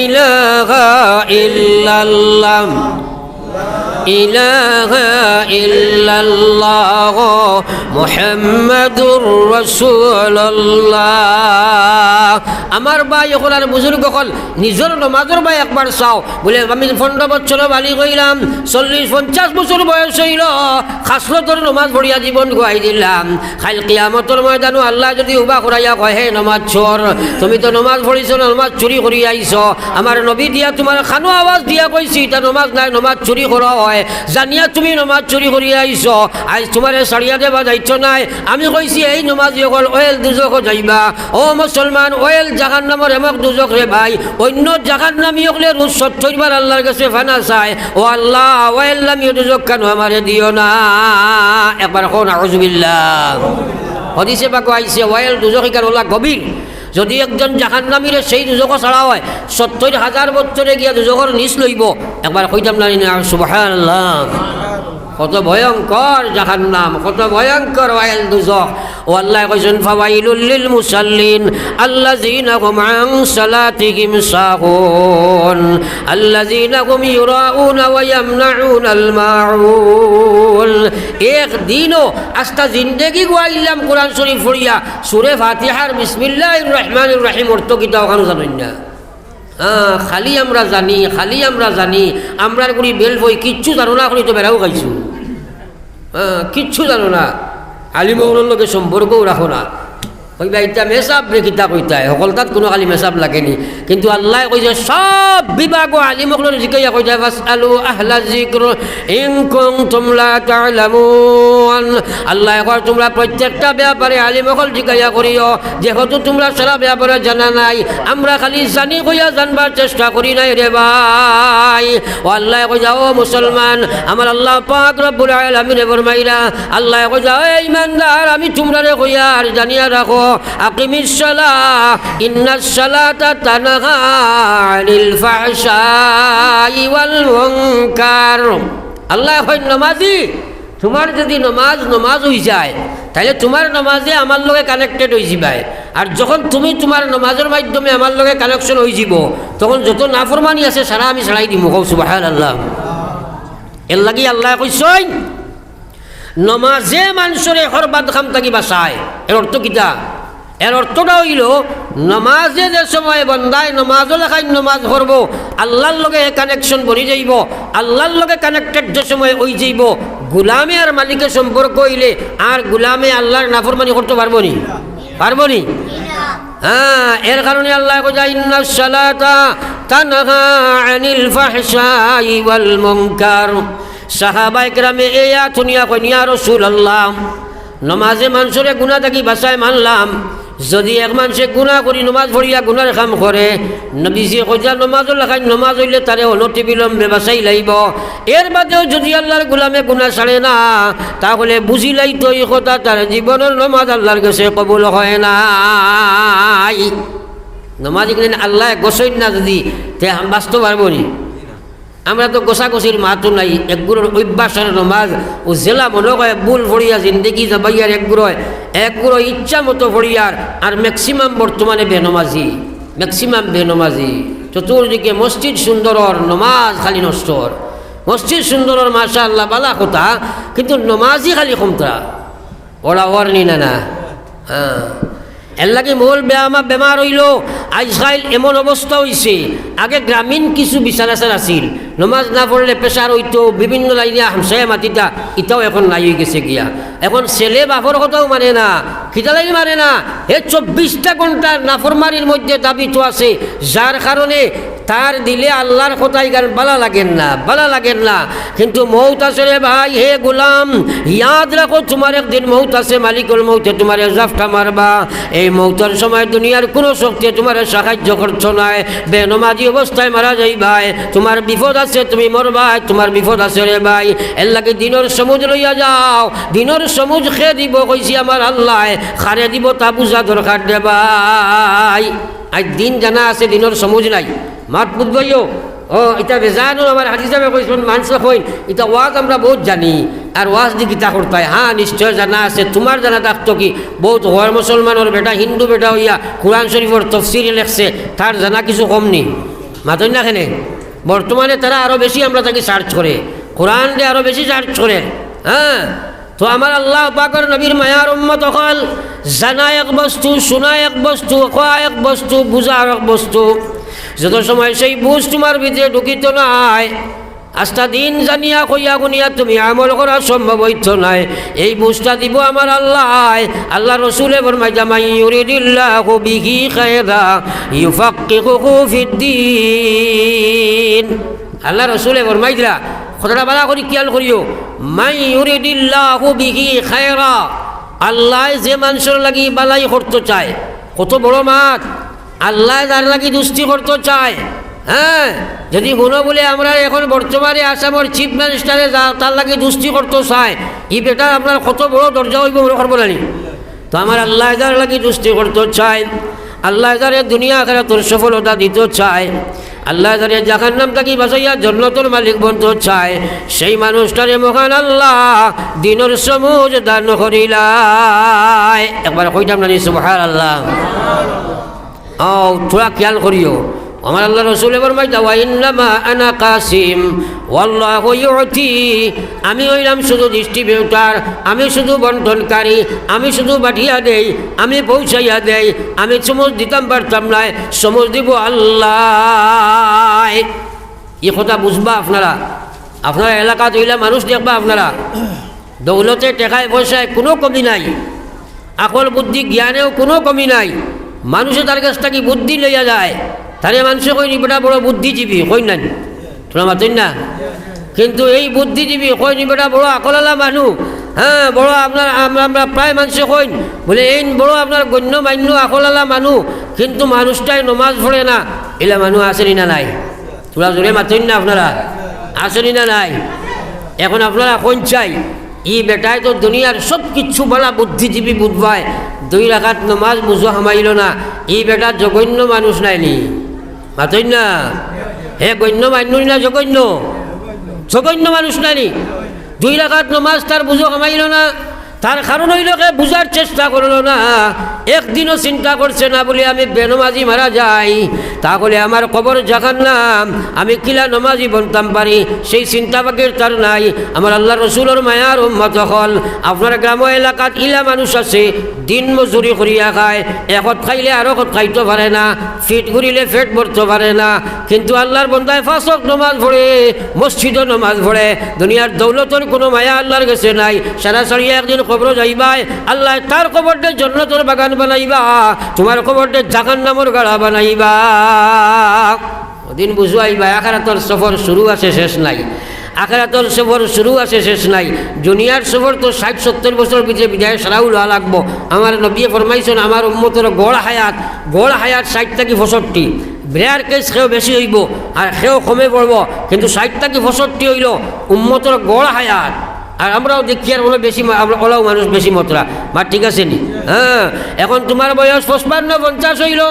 ইলাহা ইল্লাল্লাহ, ইলাহা ইল্লাল্লাহ মুহাম্মাদুর রাসূলুল্লাহ। আমার ভাই এখন আর বুজুর্গ হল নিজের নমাজের ভাই একবার চাও বলে আমি 15 বছর বালি কইলাম, 40-50 বছর বয়স হইল, খাসলতর নমাজ পড়িয়া জীবন গোয়াই দিলাম। খাইল কিয়ামতর ময়দানও আল্লাহ যদি উবা করাইয়া কয় হে নমাজ চোর, তুমি তো নমাজ পড়িছ, নমাজ চুরি করি আইছ, আমার নবী দিয়া তোমার খানো আওয়াজ দিয়া কইছি তা নমাজ নাই, নমাজ চুরি করা হয়, জানিয়া তুমি নমাজ চুরি করি আইছ, আজ তোমার সারিয়া দেবা দায়িত্ব নাই। আমি কইছি এই নমাজ অকল ওয়েল দুজক যাইবা। ও মুসলমান, ওয়েল জাহান্নামের এমক দুজক রে ভাই, অন্য জাহান্নামী হলে রোজ 70 বার আল্লাহর কাছে ফানা চায়, ও আল্লাহ ওয়েল নামী দুজক কেন আমারে দিও না। একবার কোন আউযুবিল্লাহ। হাদিসে পাক আইছে ওয়েল দুজক ইকার ওলা গভীর, যদি একজন জাহান্নামীরে সেই দুজক ছাড়া হয় 70,000 বছরে গিয়া দুজকর নিচ লইব। একবার কইতাম না সুবহানাল্লাহ। কত ভয়ঙ্কর জাহান্নাম, কত ভয়ঙ্কর ওয়াইল দুজক। ও আল্লাহ কইছেন ফাওয়াইলুল লিল মুসাল্লিন আল্লাযিনা হুম আন সালাতিহিম সাহুন আল্লাযিনা হুম ইউরাউনা ওয়া ইয়ামনাউনাল মাউন। একদিনও আস্তা জিন্দেগি গোয়াইলাম কোরআন শরীফ পড়িয়া সূরা ফাতিহার বিসমিল্লাহির রহমানির রহিম অর্থ কিতা ওখানে জানেন না। খালি আমরা জানি, খালি আমরা জানি, আমরার করি বেল বই কিচ্ছু জানো না করি তো বেড়াও খাইছো। কিচ্ছু জানো না, আলিমগুলোর লোকের সম্পর্কও রাখো না। কইবা ইটা মেসাব রে কিতা কইতায়, সকল তাত কোনো খালি মেসাব লাগেনি। কিন্তু আল্লাহ কইছে সব বিভাগ আলিমগুলোর জিকাইয়া কইতা ফাসআলু আহলা যিকর ইন কুনতুম লা তা'লামুন। আল্লাহ কয় তোমরা প্রত্যেকটা ব্যাপারে আলিমগুলো জিকাইয়া করিও, যেহেতু তোমরা সারা ব্যাপারে জানা নাই। আমরা খালি জানি কইয়া জানবার চেষ্টা করি নাই রে ভাই। ও আল্লাহ কইছে ও মুসলমান, আমার আল্লাহ পাক রব্বুল আলামিন ফরমাইলা, আল্লাহ কইছে ও ঈমানদার, আমি তোমরা রে কইয়া আর জানিয়া রাখো আকিমিস সালাহ ইন্নাস সালাতা তানহা আনিল ফাহশাই ওয়াল মুনকার। আল্লাহ কয় নমাজি, তোমার যদি নমাজ হয়ে যায় তাহলে তোমার নমাজে আমার লগে কানেক্টেড হয়ে যাবে। আর যখন তুমি তোমার নমাজের মাধ্যমে আমার লগে কানেকশন হয়ে যাব, তখন যত নাফরমানি আছে সারা আমি ছাড়াই দিব। সুবহানাল্লাহ। এর লাগি আল্লাহ কইছেন নমাজে মানুষরে হরবাদ খাম থাকি বাঁচায়। এর অর্থ কিতা? এর অর্থটা হইল নমাজে যে সময় বন্দায় নমাজও লেখায় নমাজ করবো, আল্লাহর লগে কানেকশন বনি যাইব। আল্লাহর লগে কানেক্টেড যে সময় ওই যাইব, গুলামে আর মালিকের সম্পর্ক হইলে আর গুলামে আল্লাহর নাফরমানি করতে পারবো নি? পারবো নি? হ্যাঁ, এর কারণে আল্লাহ কয় ইন্নাস সালাতা তানহা আনিল ফাহশাই ওয়াল মুনকার। সাহাবায়ে কেরামে এই আয়াত শুনিয়া কইন ইয়া রাসূলুল্লাহ, নমাজে মানুষরে গুনাহ থাকি বাঁচায় মানলাম, যদি এক মানুষে গুনাহ করি নমাজ পড়িয়া গুনার কাম করে, নবীজি কইয়া নমাজও লেখায় নমাজ হইলে তারে অনতি বিলম্বে বাঁচাই লাইব। এর বাদেও যদি আল্লাহর গোলামে গুনাহ ছাড়ে না, তাহলে বুঝিলাই তো এই কথা তার জীবনের নমাজ আল্লাহর কাছে কবুল হয় নাই। নমাজ এখানে আল্লাহ গোসইন না যদি তে বাঁচতে পারবো নি? আমরা তো গোসাগোসির মাতো নাই, একগুলোর অভ্যাসের নমাজ ও জেলা মনে হয় বুল ফড়িয়া জিন্দগি যাবাইয়ার একগুলো ইচ্ছা মতো ফড়িয়ার। আর ম্যাক্সিমাম বর্তমানে বেনমাজি, ম্যাক্সিমাম বেনমাজি। চতুর্দিকে মসজিদ সুন্দরর, নমাজ খালি নষ্টর। মসজিদ সুন্দরর মাশা আল্লাহ বালা কথা, কিন্তু নমাজি খালি কমতরা ওরা ওর নি না। হ্যাঁ, এর লাগে মূল বেমার হইল আজকাল এমন অবস্থা হয়েছে। আগে গ্রামীণ কিছু বিচার আচার আছিল, নমাজ না পড়লে প্রেশার হইতো, বিভিন্ন লাইনে হামসায় মাতিতা, এটাও এখন নাই হয়ে গেছে গিয়া। এখন ছেলে বাপর কথাও মানে না, খিতালাই মানে না। 24টা ঘন্টা নাফরমারির মধ্যে দাবিত আছে, যার কারণে তার দিলে আল্লাহর কথাই গান বালা লাগেন না, বালা লাগেন না। কিন্তু মৌত আছে রে ভাই, হে গোলাম ইয়াদ রাখো, তোমার একদিন মৌত আছে, মালিকুল মৌতে তোমার জাফটা মারবা। এই মৌতের সময় দুনিয়ার কোনো শক্তি তোমার সাহায্য করছো নাই, বেনমাজি অবস্থায় মারা যাই ভাই। তোমার বিপদ আছে, তুমি মরবাই, তোমার বিপদ আছে রে ভাই। এর লাগে দিনের সমুজ লইয়া যাও, দিনের সমুজ খেয়ে দিব কইছি আমার আল্লাহ, খারে দিব তা বুঝা দরকার রে ভাই। আজ দিন জানা আছে, দিনের সমুজ নাই, মাত বুঝবইও। ও এটা বেজানো আমার হাজি যাবে কইছেন মানুষ কইন এটা ওয়াজ আমরা বহুত জানি, আর ওয়াজ দি কিতা করতে হয়। হ্যাঁ, নিশ্চয় জানা আছে। তোমার জানা থাকতো কি, বহুত হওয়ার মুসলমানের বেটা, হিন্দু বেটা হইয়া কোরআন শরীফের তফসির লেখছে, তার জানা কিছু কম নেই। মাতই না কেনে বর্তমানে তারা আরও বেশি আমরা তাকে সার্চ করে, কোরআন দিয়ে আরও বেশি সার্চ করে। হ্যাঁ, তো আমার আল্লাহ পাকের নবীর মায়ার উম্মত হল জানা এক বস্তু, শোনা এক বস্তু, খোয়া এক বস্তু, বুঝা এক বস্তু। যত সময় সেই বুঝ তোমার ভিতরে ঢুকিত নাই, আস্তা দিন জানিয়া কইয়া গুনিয়া তুমি আমল করা সম্ভব হইত নাই। এই বুঝটা দিব আমার আল্লাহ। আল্লাহ রসুলে ফরমাইয়া মান ইউরিদিল্লাহু বিহি খায়রা ইউফাক্কিহুহু ফিদ্দীন। আল্লাহ রসুলে ফরমাইলা, কথাটা বালা করি খেয়াল করিও, মান ইউরিদিল্লাহু বিহি খায়রা, আল্লাহ যে মানুষের লাগি বালাই করতে চায়, কত বড় মাত, আল্লাহ যার লাগি দুষ্টি করতে চায়। হ্যাঁ, যদি কোনো বলে আমরা এখন বর্তমানে আসামের চিফ মিনিস্টারে তার লাগে দুষ্টি করতে চায়, ই বেটা আপনার কত বড় দরজা হইব মনে করবো না। তো আমার আল্লাহ যার লাগি দুষ্টি করতে চায়, আল্লাহ যারে দুনিয়া আখিরাতের সফলতা দিতে চায়, আল্লাহ যারে জাহান্নাম থেকে বাঁচাইয়া জান্নাতের মালিক বনতে চায়, সেই মানুষটারে মহান আল্লাহ দিনের সমুজ দান করিলাই। একবার কইতাম না সুবহানাল্লাহ। ও থোড়া খেয়াল করিও, আমার আল্লাহ রসুল ফরমাইতা ওয়া ইন্নামা আনা কাসিম ওয়াল্লাহু ইউতি, আমি হইলাম শুধু ডিস্ট্রিবিউটার, আমি শুধু বন্টনকারী, আমি শুধু পাঠিয়া দেই, আমি পৌঁছাইয়া দেই, আমি সমজ দিতাম পারতাম না, সমজ দিব আল্লাহ। এই কথা বুঝবা আপনারা, আপনারা এলাকাত হইলে মানুষ দেখবা আপনারা, দৌলতে টেকায় পয়সায় কোনো কমি নাই, আকল বুদ্ধি জ্ঞানেও কোনো কমি নাই। মানুষে তার কাছ থেকে বুদ্ধি লইয়া যায়, তারে মানুষে কইনি বেটা বড় বুদ্ধিজীবী, কই না তোমরা মাতেন না? কিন্তু এই বুদ্ধিজীবী কইনি বেটা বড় আকলালা মানুষ, হ্যাঁ বড় আপনার আমরা প্রায় মানুষে কইন বলে এই বড় আপনার গণ্যমান্য আকলালা মানুষ, কিন্তু মানুষটাই নমাজ পড়ে না। এলা মানুষ আসেনি না নাই? তোরা জোরে মাতেন না আপনারা? আসেনি না নাই? এখন আপনারা কোন চাই ই বেটায় তো দুনিয়ার সব কিছু বলা বুদ্ধিজীবী বুধবায় 2 রাকাত নমাজ বুঝো হামাইল না, ই বেটা জঘন্য মানুষ নাইনি, মাতই না? হে গণ্য মান্য না জঘন্য? জঘন্য মানুষ নাইনি। 2 রাকাত নমাজ তার বুঝো হামাইল না, তার কারণ হইল বুঝার চেষ্টা করলো না, একদিনও চিন্তা করছে না বলে আমি বেনমাজি মারা যাই, তাহলে আমার কবর জাহান্নাম, আমি কিলা নমাজি বনতাম পারি, সেই চিন্তা বাগের তার নাই। আমার আল্লাহ রসুলের মায়ার উম্মত হল, আপনার গ্রাম এলাকাত ইলা মানুষ আছে দিন মজুরি করিয়া খায়, একত খাইলে আর একত খাইতে পারে না, ফিট ঘুরিলে ফেট ভরতে পারে না, কিন্তু আল্লাহর বন্দায় 5 ওয়াক্ত নমাজ পড়ে, মসজিদও নমাজ পড়ে। দুনিয়ার দৌলতের কোনো মায়া আল্লাহর কাছে নাই। সারাসারি একদিন কবর যাইবাই, আল্লাহ তার কবরটা জান্নাতের বাগান বানাইবা, তোমার কবরটা জাহান্নামের গাড়া বানাইবা। ওদিন বুঝাইবা আখিরাতের সফর শুরু আছে শেষ নাই, আখিরাতের সফর শুরু আছে শেষ নাই। দুনিয়ার সফর তো 60-70 বছর ভিতরে বিদায় সারাও লওয়া লাগবো। আমার নবী ফরমাইছেন আমার উম্মতের গড় হায়াত 60 থেকে 65, বিরার কেস সেও বেশি হইব আর সেও কমে পড়ব, কিন্তু 60 থেকে 65 হইল উম্মতের গড় হায়াত। আর আমরাও দেখি আর ওরা বেশি, ওলাও মানুষ বেশি মতরা বা ঠিক আছে নি? হ্যাঁ, এখন তোমার বয়স 55-50 হইল,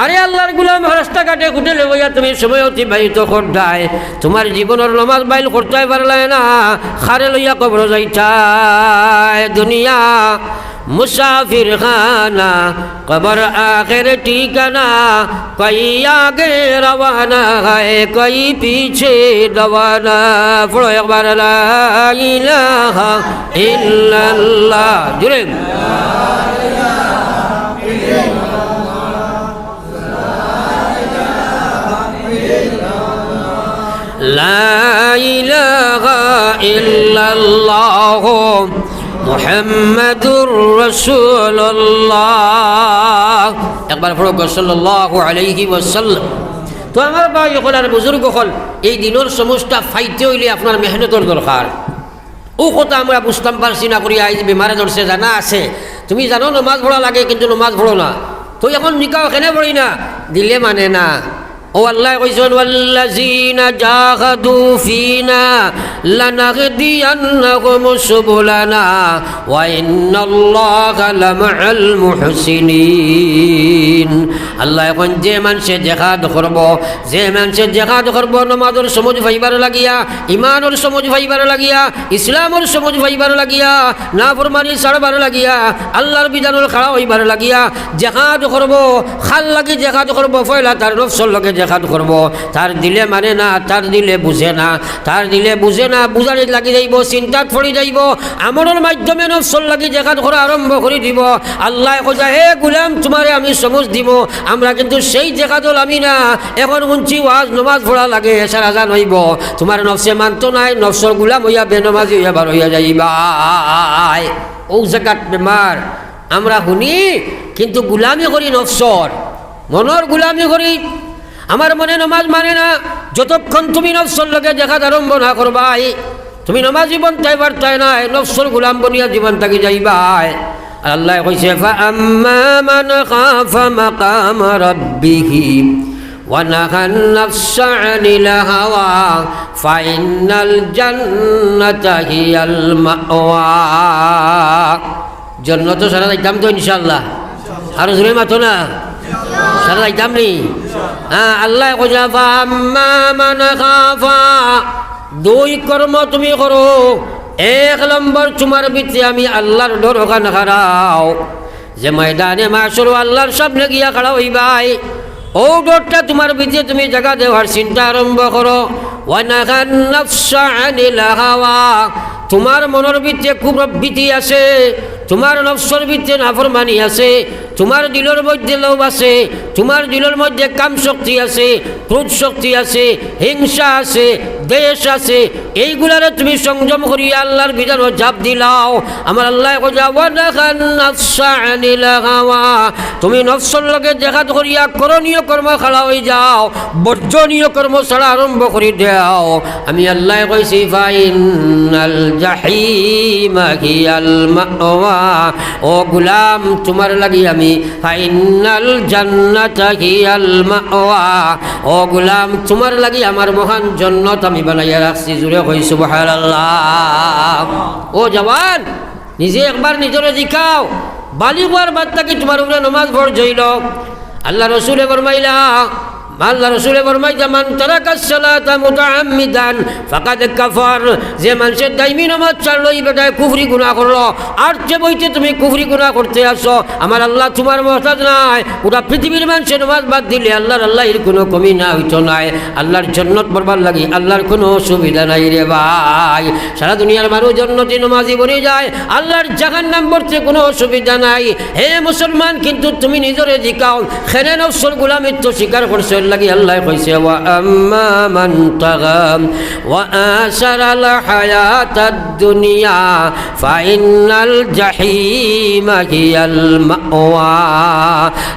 আরে আল্লাহর গুলাম রাস্তাঘাটে হোটেলে বইয়া তুমি সময় অতিবাহিত করতাই, তোমার জীবনের নমাজ বাইল করতে পারলে না, খারে লইয়া কবর যাইতাই। দুনিয়া মুসাফির খানা, কবর আখের ঠিকানা, কই আগে রওয়ানা হয় কই পিছে রওয়ানা। পড়ো একবার লা ইলাহা ইল্লাল্লাহ, জুড়ে লা ইলাহা ইল্লাল্লাহ মুহাম্মাদুর রাসূলুল্লাহ। একবার পড়ো সাল্লাল্লাহু আলাইহি ওয়াসাল্লাম। তো আমার ভাই হল আর বুজুর্গ হল, এই দিনের সমস্যা ফাইতে হইলে আপনার মেহনতের দরকার। ও কথা আমরা বুঝতাম পারছি না করি আইজ বেমারে ধরছে, জানা আছে তুমি জানো নমাজ পড়া লাগে কিন্তু নমাজ পড়ো না, তো এখন নিকাহ কেন পড়ি না, দিলে মানে না। ও আল্লাহ কইছেন ওয়াল্লাযীনা জাহাদু ফিনা লানাহদিয়ান্নাহুম সুবুলানা ওয়া ইন্নাল্লাহা লামাআল মুহসিনিন। আল্লাহ এখন যে মানুষে জিহাদ করব, যে মানুষে জিহাদ করব নামাজের সমঝ পাইবার লাগিয়া, ইমানের সমঝ পাইবার লাগিয়া, ইসলামের সমঝ পাইবার লাগিয়া, নাফরমানি ছাড়বার লাগিয়া, আল্লাহর বিধানের খাড়া হইবার লাগিয়া জিহাদ করব, খাল লাগি জিহাদ করব, পয়লা তার নফসর লগে জিহাদ করব। তার দিলে মানে না, তার দিলে বুঝে না, তার দিলে বুঝে না, বুঝানি লাগি যাইব, চিন্তাত পড়ি যাইব, আমলের মাধ্যমে নফসর লাগি জিহাদ করা আরম্ভ করে দিব। আল্লাহ কইছে হে গুলাম তোমারে আমি সমঝ দিব, আমরা কিন্তু সেই জিহাদল আমি না। এখন শুনছি ওয়াজ নমাজ পড়া লাগে, এসার আজান হইব, তোমার নফসে মানতো নাই, নফসর গুলাম হইয়া বেনমাজি হইয়া বার হইয়া যাইবা। ও জায়গাত বেমার আমরা শুনি, কিন্তু গুলামি করি নফসর, মনের গুলামি করি। আমার মনে নমাজ মানে না, যতক্ষণ তুমি নফসর লগে জিহাদ আরম্ভ না করবাই, তুমি নমাজ জীবন তাই বার্তায় নাই, নফসর গুলাম বনিয়া জীবন থাকি যাইবাই। আল্লাহ কইছে ফাআম্মা মান খাফা মাকাম রাব্বিহি ওয়া নাহান নাফসা আনিল হাওয়া ফাইনাল জান্নাতা হিয়াল মাওয়া। জান্নাত সারা যাইতাম তো ইনশাআল্লাহ, আর জোরে মাতো না, সারা যাইতাম নি? হ্যাঁ, আল্লাহ কইছে ফাআম্মা মান খাফা, 2 কর্ম তুমি করো। 1 নম্বর তোমার ভিতরে আমি আল্লাহর ডর ওখান হারাও, যে ময়দানে মাশর আল্লাহর সামনে গিয়া খাড়া হইবাই, ও ডরটা তোমার ভিতরে তুমি জায়গা দেওয়ার চিন্তা আরম্ভ করো। ওয়া নাহান নাফসা আনিল হাওয়া, তোমার মনের ভিতরে খুব ভীতি আছে, তোমার নফসর ভিতরে নাফরমানি আছে, তোমার দিলের মধ্যে লোভ আছে, তোমার দিলের মধ্যে কাম শক্তি আছে, ক্রোধ শক্তি আছে, হিংসা আছে, দেশ আছে, এইগুলারে তুমি সংযম করিয়া আল্লাহর বিধান জাপ দিলাও। আমার আল্লাহ তুমি নফসর লগে দেখাত করিয়া করণীয় কর্ম খালা হয়ে যাও, বর্জনীয় কর্ম ছাড়া আরম্ভ করে দাও। আমি আল্লাহ কইছি ফাইনাল জাহিমা হিয়াল মাওয়া, ও গুলাম তোমার লাগি আমি ফাইনাল জান্নাতা হিয়াল মাওয়া, ও গুলাম তোমার লাগি আমার মহান জান্নাত আমি বানাইয়া রাখছি। জুড়ে কই সুবহানাল্লাহ। ও জওয়ান, নিজে একবার নিজরে জিকাও, বালি হওয়ার বাদ থাকি তোমার উপরে নমাজ ফরজ হইল। আল্লাহ রসুলে ফরমাইলা, আল্লাহ রসুলে ফরমাইতা মান তারাকাস সালাতা মুতাআম্মিদান ফাকাদ কাফার, যে মানুষের দাইমি নামাজ ছাড়লো এই বেটায় কুফরি গুনাহ করলো। আর যে বইতে তুমি কুফরি গুনাহ করতে আসো, আমার আল্লাহ তোমার মহতাজ নাই। ওটা পৃথিবীর মানুষের নামাজ বাদ দিলে আল্লাহর কোনো কমি না হইতো নাই। আল্লাহর জন্নত পড়বার লাগি আল্লাহর কোনো অসুবিধা নাই রে ভাই। সারা দুনিয়ার মানুষ জন্নতি নামাজি বনে যায়, আল্লাহর জাহান্নাম পড়তে কোনো অসুবিধা নাই। হে মুসলমান, কিন্তু তুমি নিজরে জিকাও, খেরে নফসর গোলামির তো স্বীকার করছো লাগি আল্লাহ কইছে ওয়া আম্মা মান তাগা ওয়া আশারাল হায়াতাদ দুনিয়া ফাইনাল জাহিমা হিয়াল মাওয়া।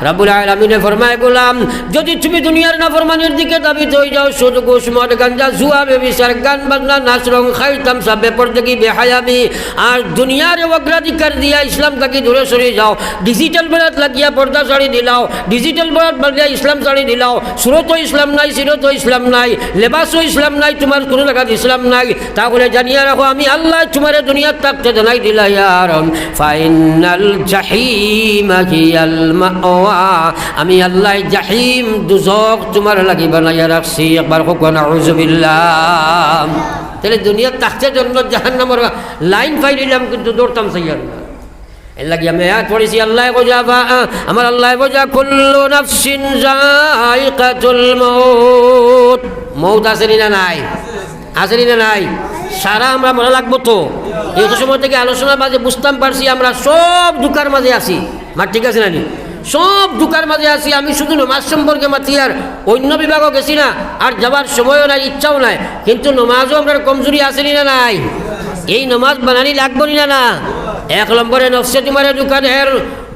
রব্বুল আলামিন ফরমায়, গোলাম যদি তুমি দুনিয়ার নাফরমানির দিকে দাবিত হয়ে যাও, সুদ ঘুষ মদ গাঞ্জা জুয়া বেবিচার গান বাজনা নাচ রং খাই তামসা বেপরদগি বেহায়ামি আর দুনিয়ার অগ্রাধিকার দিয়া ইসলাম থাকি দূরে সরে যাও, ডিজিটাল বেড়াত লাগিয়া পর্দা ছাড়ি দিলাও, ডিজিটাল বেড়াত বাগিয়া ইসলাম ছাড়ি দিলাও, সুরতও ইসলাম নাই, সিরতও ইসলাম নাই, লেবাসও ইসলাম নাই, তোমার কোনো জায়গাত ইসলাম নাই, তাহলে জানিয়া রাখো আমি আল্লাহ তোমার দুনিয়ার থাকতে জানাই দিলা ইয়ার ফাইনাল জাহিমা হিয়াল মাওয়া, আমি আল্লাহ জাহিম দুজক তোমার লাগি বানাইয়া রাখছি। একবার হোক নাউযু বিল্লাহ। তাহলে দুনিয়ার থাকতে জন্য জাহান্নামের লাইন পাই দিলাম, কিন্তু দৌড়তাম সাইয়ার না। এর লাগি আমি আয়াত পড়েছি, আল্লাহ বোঝাবা, আমার আল্লাহ বোঝা কুল্লু নাফসিন যায়িকাতুল মউত। মউত আসেনি না নাই? আসেনি না নাই? সারা আমরা মনে লাগবো তো। এই সময় থেকে আলোচনার মাঝে বুঝতাম পারছি আমরা সব দুকার মাঝে আছি। মা ঠিক আছে নানি? সব দুকার মাঝে আছি। আমি শুধু নমাজ সম্পর্কে মাতি, আর অন্য বিভাগও গেছি না, আর যাবার সময়ও নাই, ইচ্ছাও নাই। কিন্তু নমাজও আমরা কমজোরি আসেনি না নাই? এই নমাজ বানানি লাগবো না না? এক নম্বরে নফসে তোমার দোকানের,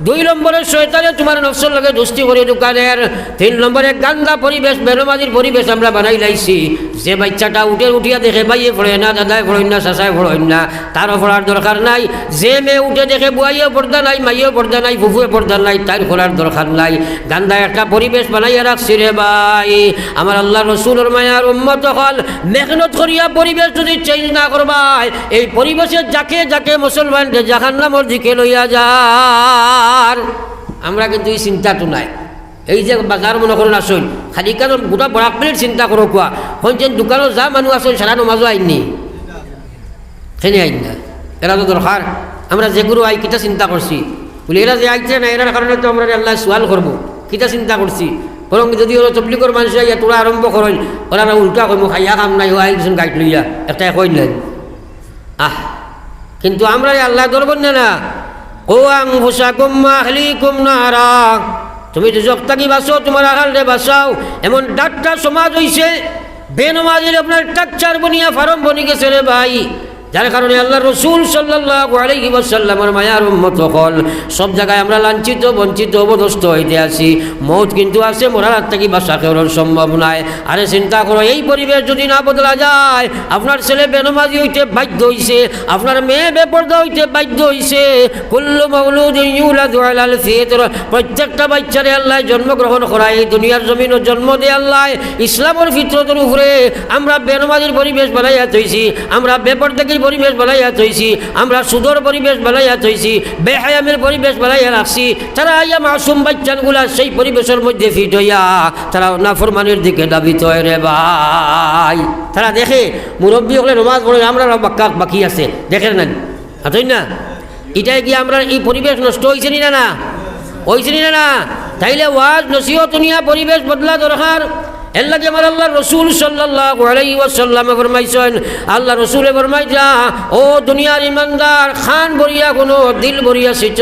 দুই নম্বরে শয়তানে তোমার নফসের লগে দুস্তি করে দোকানের, তিন নম্বরে গান্দা পরিবেশ বেনমাজির পরিবেশ আমরা বানাই লাইছি। যে বাচ্চাটা উঠিয়া দেখে বাইয়ে পড়ে না, দাদায় পড়েন না, চাচায় পড়েন না, তারও পড়ার দরকার নাই। যে মেয়ে উঠে দেখে বুয়াইও পর্দা নাই, মাইয়েও পর্দা নাই, ফুফুয়ে পর্দা নাই, তার পড়ার দরকার নাই। গান্দা একটা পরিবেশ বানাইয়া রাখছি রে ভাই। আমার আল্লাহ রসুলের মায়ার উম্মত হল মেহনত করিয়া পরিবেশ যদি চেঞ্জ না করবাই, এই পরিবেশে যাকে যাকে মুসলমানকে জাহান্নামের দিকে লইয়া যায়। আমরা কিন্তু এই চিন্তাটো নাই। এই যে বাজার মনে করুন আসুন, খালি কেন গোটা বরাক প্লেট চিন্তা করো কোয়া হন দোকানত যা মানুষ আসুন সারা নমাজও আইননি, সেনে আইন না। এরা তো দরকার আমরা যেগুলো আই কিটা চিন্তা করছি বলে, এরা যে আইছে না, এরার কারণে তো আমরা আল্লাহ সোয়াল করবো, কিটা চিন্তা করছি। বরং যদি ওরা তবলিগর মানুষ আইয়া তোরা আরম্ভ করেন, ওরা উল্টা কইব খাইয়া কাম নাই, ও আইন গাইড লইয়া একটা কইন নাই। কিন্তু আমরা আল্লাহ ধরবেন না। ও আনফুসাকুম ওয়া আহলিকুম নারা, তুমি দুজক থাকি বাঁচো, তোমার আহালরে বাঁচাও। এমন ডাক্তার সমাজ হইছে, বেনমাজির আপনার টাকচার বনিয়া ফার্ম বনি গেছে রে ভাই। যার কারণে আল্লাহ রসুল সাল্লাল্লাহু আলাইহি ওয়াসাল্লামের মায়ার উম্মত হল সব জায়গায় আমরা লাঞ্ছিত বঞ্চিত অবদস্ত হইতে আছি। মৌত কিন্তু আছে, মরার হাত থেকে বাঁচা কেউ সম্ভব নয়। আরে চিন্তা করো, এই পরিবেশ যদি না বদলা যায়, আপনার ছেলে বেনমাজি হইতে বাধ্য হইছে, আপনার মেয়ে বেপর্দা হইতে বাধ্য হইছে। কুল্লু মাউলুদিন ইউলাদু আলাল ফিতর, প্রত্যেকটা বাচ্চারে আল্লাহ জন্মগ্রহণ করায়, এই দুনিয়ার জমিনও জন্ম দেয় আল্লাহ ইসলামের ফিতরতের উপরে। আমরা বেনমাজির পরিবেশ বানাইয়া থইছি, আমরা বেপর্দাকে পরিবেশ বানাইয়া থইছি, আমরা সুদর পরিবেশ বানাইয়া থইছি, বেহায়ামের পরিবেশ বানাইয়া রাখছি। তারা আইয়া মাসুম বাচ্চানগুলা সেই পরিবেশের মধ্যে ফিট হইয়া তারা নাফরমানির দিকে দাবিত হয় রে ভাই। তারা দেখে মুরব্বী হলে নমাজ পড়ে, আমরা বাকি আছে দেখেন না, আতই না। এটাই কি আমরা এই পরিবেশ নষ্ট হয়েছে না? না হয়েছে না? তাইলে ওয়াজ নসিহত নিয়া পরিবেশ বদলা দরকার। এর লাগে আমার আল্লাহ রসুল সাল্লাল্লাহু আলাইহি ওয়াসাল্লাম ফরমাইছেন, আল্লাহ রসুলে ফরমাইছা, ও দুনিয়ার ইমানদার, খান ভরিয়া কোনো দিল ভরিয়া সিচ,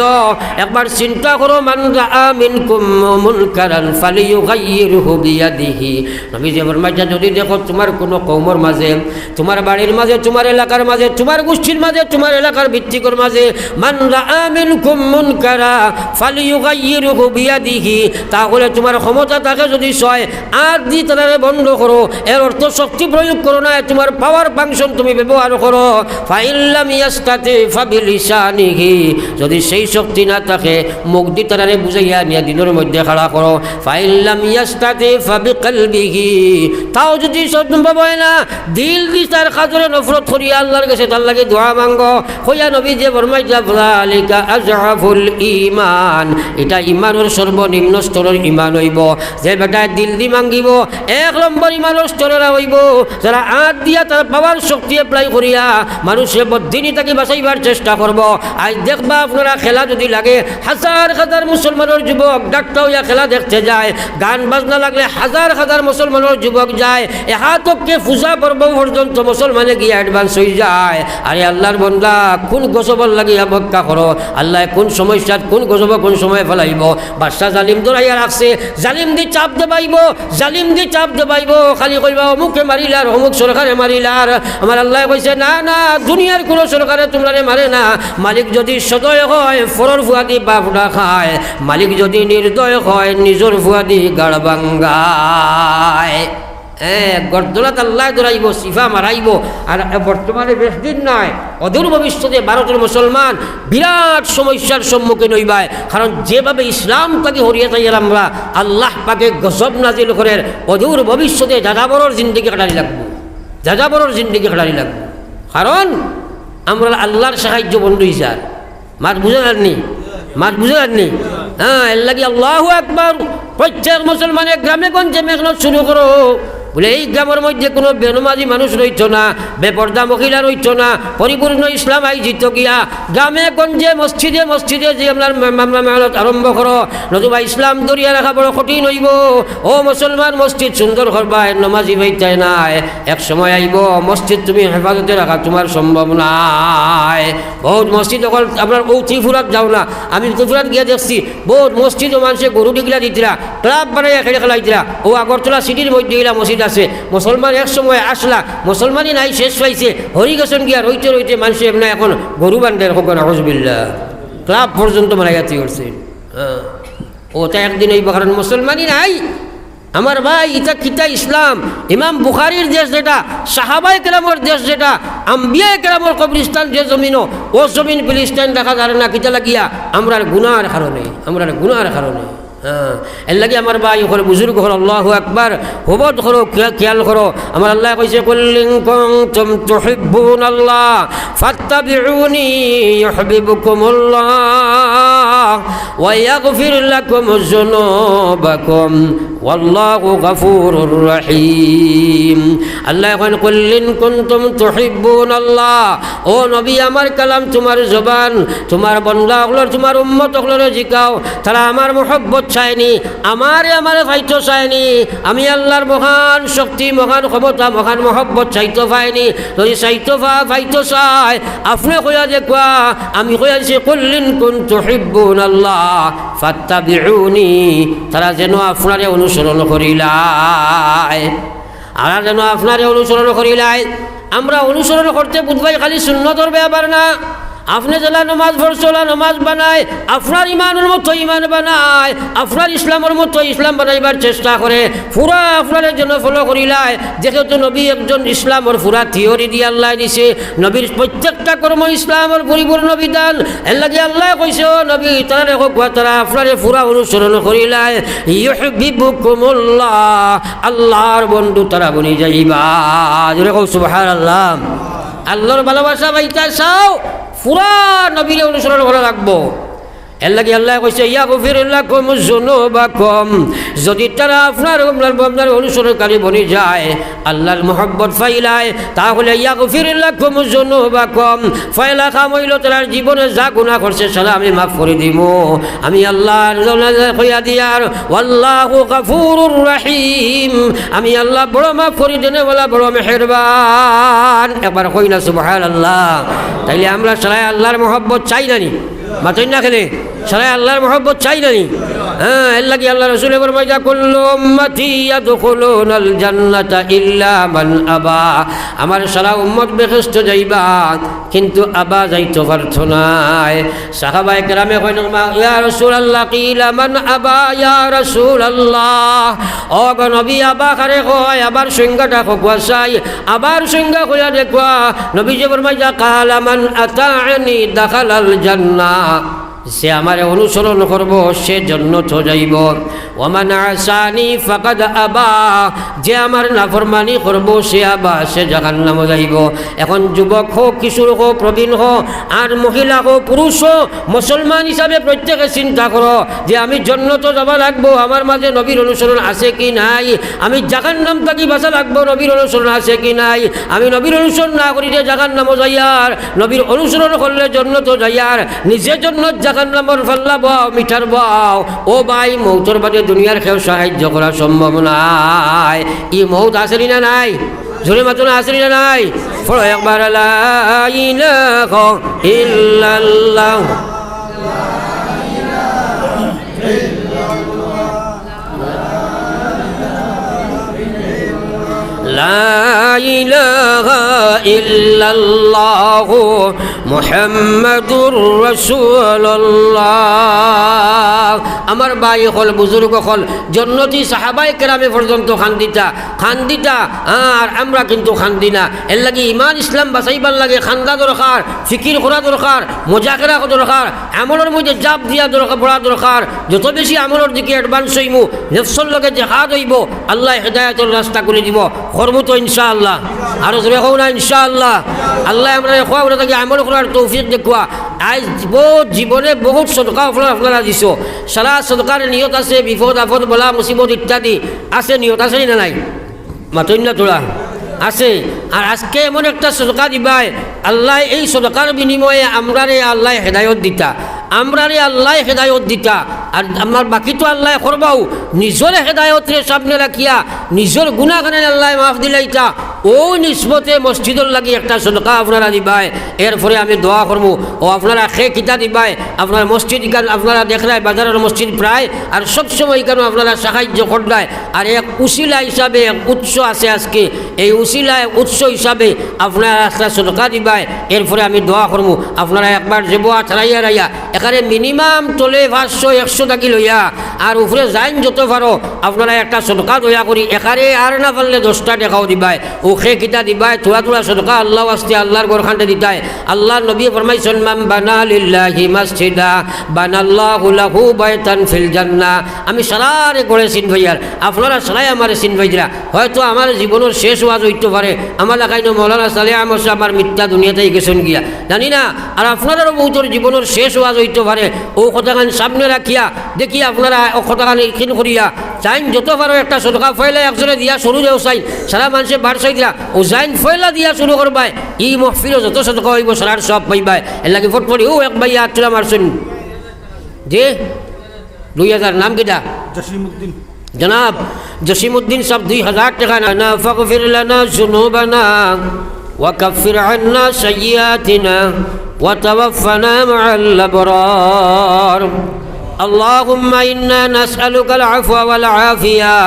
একবার চিন্তা করো, মান রাআ মিনকুম মুনকারান ফালিয়ুগাইয়িরহু বিয়াদিহি। নবীজি ফরমাইছা, যদি দেখো তোমার কোনো কওমের মাঝে, তোমার বাড়ির মাঝে, তোমার এলাকার মাঝে, তোমার গোষ্ঠীর মাঝে, তোমার এলাকার ভিত্তিকর মাঝে, মান রাআ মিনকুম মুনকারা ফালিয়ুগাইয়িরহু বিয়াদিহি, তাহলে তোমার ক্ষমতা থাকে যদি ছয় আর দি তারা বন্ধ করো। এর অর্থ শক্তি প্রয়োগ করো না, তোমার পাওয়ার ফাংশন তুমি ব্যবহার করো। ফাইল্লাম ইয়াস্তাতি ফাবিলিসানিহি, যদি সেই শক্তি না থাকে মুখ দি তারারে বুঝাইয়া নিয়ে দিনের মধ্যে খাড়া করো। ফাইল্লাম ইয়াস্তাতি ফাবিকলবিহি, তাও যদি সম্ভব হয় না, দিল দি তার কাজরে নফরত করিয়া আল্লাহর কাছে তার লাগে দোয়া মাঙ্গো। হইয়া নবী যে ফরমাইয়া, যালিকা আযআফুল ঈমান, এটা ঈমানের সর্বনিম্ন স্তরের ঈমান হইব। যে বেটায় দিল দি মাঙ্গিব, এক নম্বর ঈমানের স্তরের হইব যারা আট দিয়া তার পাওয়ার শক্তি এপ্লাই করিয়া মানুষের বদিনী তাকে বাঁচাইবার চেষ্টা করব। আজ দেখবা আপনারা খেলা যদি লাগে, হাজার হাজার মুসলমানের যুবক ডাক্তার হইয়া খেলা দেখতে যায়, গান বাজনা লাগলে হাজার হাজার মুসলমানের যুবক যায়, এহাতককে পূজা পর্ব পর্যন্ত মুসলমানে গিয়ে অ্যাডভান্স হয়ে যায়। আরে আল্লাহর বন্দা, কোন গজবর লাগিয়া বক্কা করো, আল্লাহ কোন সমস্যাত কোন গজব কোন সময় ফেলাইব। বাদশা জালিম দৌড়াইয়া রাখছে, জালিম দি চাপ দেবাইব, জালিম দি চাপ দেবাইব, খালি কইবা অমুকে মারিলার, অমুক সরকারে মারিলার। আমার আল্লাহ কইছে, না না, দুনিয়ার কোনো সরকারে তোমরা মারে না। মালিক যদি সদয় হয় ফরর ফুয়াদি বাপডা খায়, মালিক যদি নির্দয় হয় নিজর ফুয়াদি গাড় বাঙ্গায়। গর্দলাত আল্লাহ দৌড়াইব, সিফা মারাইব। আর বর্তমানে বেশ দিন নয়, অদূর ভবিষ্যতে ভারতের মুসলমান বিরাট সমস্যার সম্মুখীন হইবায়। কারণ যেভাবে ইসলাম তাকে হরিয়ে তাইয়ার আমরা আল্লাহ পাকে গজব নাজিল করেন, অদূর ভবিষ্যতে যাযাবরের জিন্দিগি কাটারি লাগবো, যাযাবরের জিন্দিগি কাটারি লাগবো। কারণ আমরা আল্লাহর সাহায্য বন্ধু হিসাব মাত বুঝে যাননি, মাত বুঝে যাননি। হ্যাঁ, এর লাগে আল্লাহু আকবার। প্রত্যেক মুসলমানের গ্রামে গঞ্জে মেঘনত শুরু করো, বলে এই গ্রামের মধ্যে কোনো বেনমাজি মানুষ রইত না, বেপর্দা মহিলা রইত না, পরিপূর্ণ ইসলাম আয়োজিত গিয়া গ্রামে গঞ্জে মসজিদে মসজিদে যে আপনার মামলা মেহনত আরম্ভ করো, নতুবা ইসলাম দরিয়া রাখা বড় কঠিন হইব। ও মুসলমান, মসজিদ সুন্দর করবাই, নমাজি ভাইতাই নাই, এক সময় আইব মসজিদ তুমি হেফাজতে রাখা তোমার সম্ভব নাই। বহুত মসজিদ অকল আপনার ও ত্রিপুরাত যাও না, আমি ত্রিপুরাত গিয়ে দেখছি বহুত মসজিদ ও মানুষে গরু ডিগলা দিতরা, ক্লাব বানাইয়া খেলে খেলাইতরা। ও আগরতলা সিটির মধ্যে গেলা মসজিদ আছে, মুসলমান এক সময় আসলা, মুসলমানই নাই, শেষ পাইছে, হরিগেশন গিয়া রইতে রইতে মানুষ এমনি এখন গরু বান্ধে হোক আউযুবিল্লাহ, ক্লাব পর্যন্ত মারাইয়াতি করছে। ওটা একদিন এই কারণ মুসলমানই নাই। আমার ভাই, ইটা কিতা ইসলাম? ইমাম বুখারীর দেশ যেটা, সাহাবায়ে কেরামের দেশ যেটা, আম্বিয়ায়ে কেরামের কবরস্থান যে জমিনও, ও জমিন ফিলিস্তিন দেখা যায় না। কিতা লাগিয়া? আমরার গুনার কারণে, আমরার গুনার কারণে। এর লাগে আমার ভাই ওখানে বুজুর্গ হল, আল্লাহু আকবার, হবত করো, খেয়াল করো। আমার আল্লাহ কইছে, কুল ইন কুনতুম তুহিব্বুনাল্লাহ ফাত্তাবিউনি ইউহিব্বুকুমুল্লাহ ওয়া ইয়াগফির লাকুম যুনুবাকুম ওয়াল্লাহু গফুরুর রহিম। আল্লাহ এখন কুল ইন কুনতুম তুহিব্বুনাল্লাহ, ও নবী, আমার কালাম তোমার জবান, তোমার বান্দা হলর, তোমার উম্মত হলর জিকাও, তারা আমার মুহাব্বত চায়নি, আমারে ফাইতো চায়নি। আমি আল্লাহর মহান শক্তি, মহান ক্ষমতা, মহান মহব্বত চাইতো পাইনি। যদি চাইতো ফাইতো চায়, আপনি কইয়া দেখবা, আমি কইয়া দিছি, কুল ইন কুনতুম তুহিব্বুনাল্লাহ ফাত্তাবিউনি, তারা যেন আপনারে অনুসরণ করিলাই, আর যেন আপনারে অনুসরণ করিলাই। আমরা অনুসরণ করতে বুঝবাই খালি সুন্নতর ব্যাপার না। আপনি যেলা নমাজ পড়ছলা নমাজ বানায়, আপনার ইমানের মতো ইমান বানায়, আপনার ইসলামের মতো ইসলাম বানাইবার চেষ্টা করে, পুরা আপনার জন্য ফলো করিলায়। যেহেতু নবী একজন ইসলামের পুরা থিওরি দিয়ে আল্লাহ দিছে, নবীর প্রত্যেকটা কর্ম ইসলামের পরিপূর্ণ বিধান। এর লাগে আল্লাহ কইছে, ও নবী, তারা দেখো তারা আপনার পুরা অনুসরণ করিলায়, ইউহিব্বুকুমুল্লাহ, আল্লাহর বন্ধু তারা বনি যাইবা। জোরে কও সুবহানাল্লাহ। আল্লাহর ভালোবাসা পাইতে চাও, পুরা নবীর অনুসরণ করা লাগবো। এর লাগি আল্লাহ কইছে ইয়াগফির লাকুম যুনুবাকুম, যদি তারা আপনার অনুসরণকারী বনি যায়, আল্লাহর মহব্বত ফাইলায়, তাহলে ইয়াগফির লাকুম যুনুবাকুম, ফাইলা কাম হইল তার জীবনে যা গুনাহ করছে সারা আমি মাফ করে দিব। আমি আল্লাহ কইয়া দিয়ার আল্লাহু গফুরুর রহিম, আমি আল্লাহ বড় মাফ করে দেনে বলা বড় মেহেরবান। একবার কই না সুবহানাল্লাহ। তাইলে আমরা সারা আল্লাহর মহব্বত চাই না নি? মাতই না খেলে সারা আল্লাহর মহব্বত চাই না নি? হ্যাঁ, এর লাগি আল্লাহ রাসূল ফরমাইয়া কুল্লু উম্মতি ইয়াদখুলুনাল জান্নাতা ইল্লা মান আবা, আমার সারা উম্মত বেহেশতে যাইবা কিন্তু আবা যাইতে পারতো না। সাহাবায়ে কেরামে কইন ইয়া রাসূলুল্লাহ কিলা মান আবা ইয়া রাসূলুল্লাহ, ও গো নবী আবা কারে কয়, আবার সংজ্ঞাটা কোয়া চাই, আবার সংজ্ঞা কইয়া দেখবা। নবীজি ফরমাইয়া কালা মান আতা'নি দাখালাল জান্নাহ, সে আমার অনুসরণ করব সে জান্নাত যাইব। ওমান আসানি ফাকাদ আবা, যে আমার নাফরমানি করব সে আবা, সে জাহান্নামে যাইব। এখন যুবক হোক, কিশোর হোক, প্রবীণ হোক, আর মহিলা হোক, পুরুষ হোক, মুসলমান হিসাবে প্রত্যেকে চিন্তা করো যে আমি জান্নাতে যাব লাগবো, আমার মাঝে নবীর অনুসরণ আছে কি নাই? আমি জাহান্নাম থেকে বাঁচা লাগবো, নবীর অনুসরণ আছে কি নাই? আমি নবীর অনুসরণ না করিলে জাহান্নামে যাইয়ার, নবীর অনুসরণ করলে জান্নাতে যাইয়ার, নিজে জান্নাত জাহান্নামের ফাল্লা বাও, মিঠার বাও। ও ভাই, মৌতর বাদে দুনিয়ার কেউ সাহায্য করা সম্ভব নাই। ই মৌত আসেনি না নাই? জোরে মাতুন আসেনি না নাই? পড়ো একবার লা ইলাহা ইল্লাল্লাহ, লা ইলাহা ইল্লাল্লাহু মুহাম্মাদুর রাসূলুল্লাহ। আমার ভাই হল, বুজুর্গ হল, জন্নতি সাহাবায়ে কেরামে পর্যন্ত খান্দিতা, আর আমরা কিন্তু খান্দি না। এর লাগি ইমান ইসলাম বাঁচাইবার লাগে খান্দা দরকার, ফিকির করা দরকার, মজাকেরা দরকার, আমলের মধ্যে জাপ দিয়া দরকার, পড়া দরকার। যত বেশি আমলের দিকে অ্যাডভান্স হইমু, নেফসর লগে জেহাদ হইব, আল্লাহ হেদায়েতের রাস্তা করে দিব। করবো তো ইনশাআল্লাহ? আরো জোরে কও না ইনশাআল্লাহ? আল্লাহ আমরা খোয়া থাকি আমল করার তৌফিক দেখুয়া। আজ বহুত জীবনে বহুত সদকা আপনারা দিছ, সারা সদকার নিয়ত আছে, বিপদ আপদ বলা মুসিবত ইত্যাদি আছে, নিয়ত আছে না নাই? মাতই না তোরা আছে। আর আজকে এমন একটা সদকা দিবাই, আল্লাহ এই সদকার বিনিময়ে আমরারে আল্লাহ হেদায়ত দিতা, আমরারে আল্লাহ হেদায়ত দিতা। আর আমার বাকি তো আল্লাহ করবাও, নিজের হেদায়তরে সামনে রাখিয়া নিজের গুণাগানে আল্লাহ মাফ দিলাইতা। ও নিসবতে মসজিদর লাগি একটা সদকা আপনারা দিবাই। এরপরে আমি দোয়া করবো, ও আপনারা খে কিতা দিবাই। আপনার মসজিদ ইকান আপনারা দেখলাই বাজারের মসজিদ প্রায়, আর সবসময় কেন আপনারা সাহায্য করলায়। আর এক উসিলা হিসাবে এক উৎস আছে আজকে, এই উসিলায় উৎস হিসাবে আপনারা একটা সদকা দিবাই। এরপরে আমি দোয়া করবো। আপনারা একবার যেবা ছাড়াইয়া রাইয়া এখানে মিনিমাম তোলে 500-100 টাকি লইয়া, আর উপরে যাইন যত পারো আপনারা একটা সদকা দয়া করি এখানে, আর না পারলে 10টা টাকাও দিবাই। ওখে কিতা দিবাই, থোড়া সদকা আল্লাহ আসতে আল্লাহর ঘরখানটা দিতাই। আল্লাহ নবী ফরমাইছেন মান বানা লিল্লাহি মাসজিদা বানাল্লাহু লাহু বাইতান ফিল জান্নাহ। আমি সারারে করে চিন ভাইয়ার, আপনারা সারাই আমার চিন ভাইরা। হয়তো আমার জীবনের শেষ ওয়াজ হইতে পারে, আমার লাগাইনো মৌলানা সালেহ আহমদ সাহেব আমার মিথ্যা দুনিয়াতেই গেছেন গিয়া জানি না। আর আপনারাও বহুতর জীবনের শেষ ওয়াজ হইতে পারে। ও কথাখান সামনে রাখিয়া দেখি আপনারা ও কথাখান ইখিন করিয়া চাইন যত পারো একটা সদকা ফয়লা একজনে দিয়া শুরু দেও চাইন, সারা মানুষের বার চাই দিয়া ও যাইন ফয়লা দিয়া শুরু করবাই। ই মহফিলও যত সদকা হইব সারার সব পাইবাই। এর লাগে ফটফটি ও এক ভাইয়া আটলা মারছেন যে 2000 নাম কিটা? জসিমউদ্দিন জনাব জসিমউদ্দিন সাহেব 2000 টাকা না। ফাগফির লানা যুনুবানা ওয়া কাফির আন্না সাইয়্যাতিনা ওয়া তাওয়াফানা মা'আল আবরার। আল্লাহুম্মা ইন্না নাসআলুকা আল-আফওয়া ওয়াল আফিয়া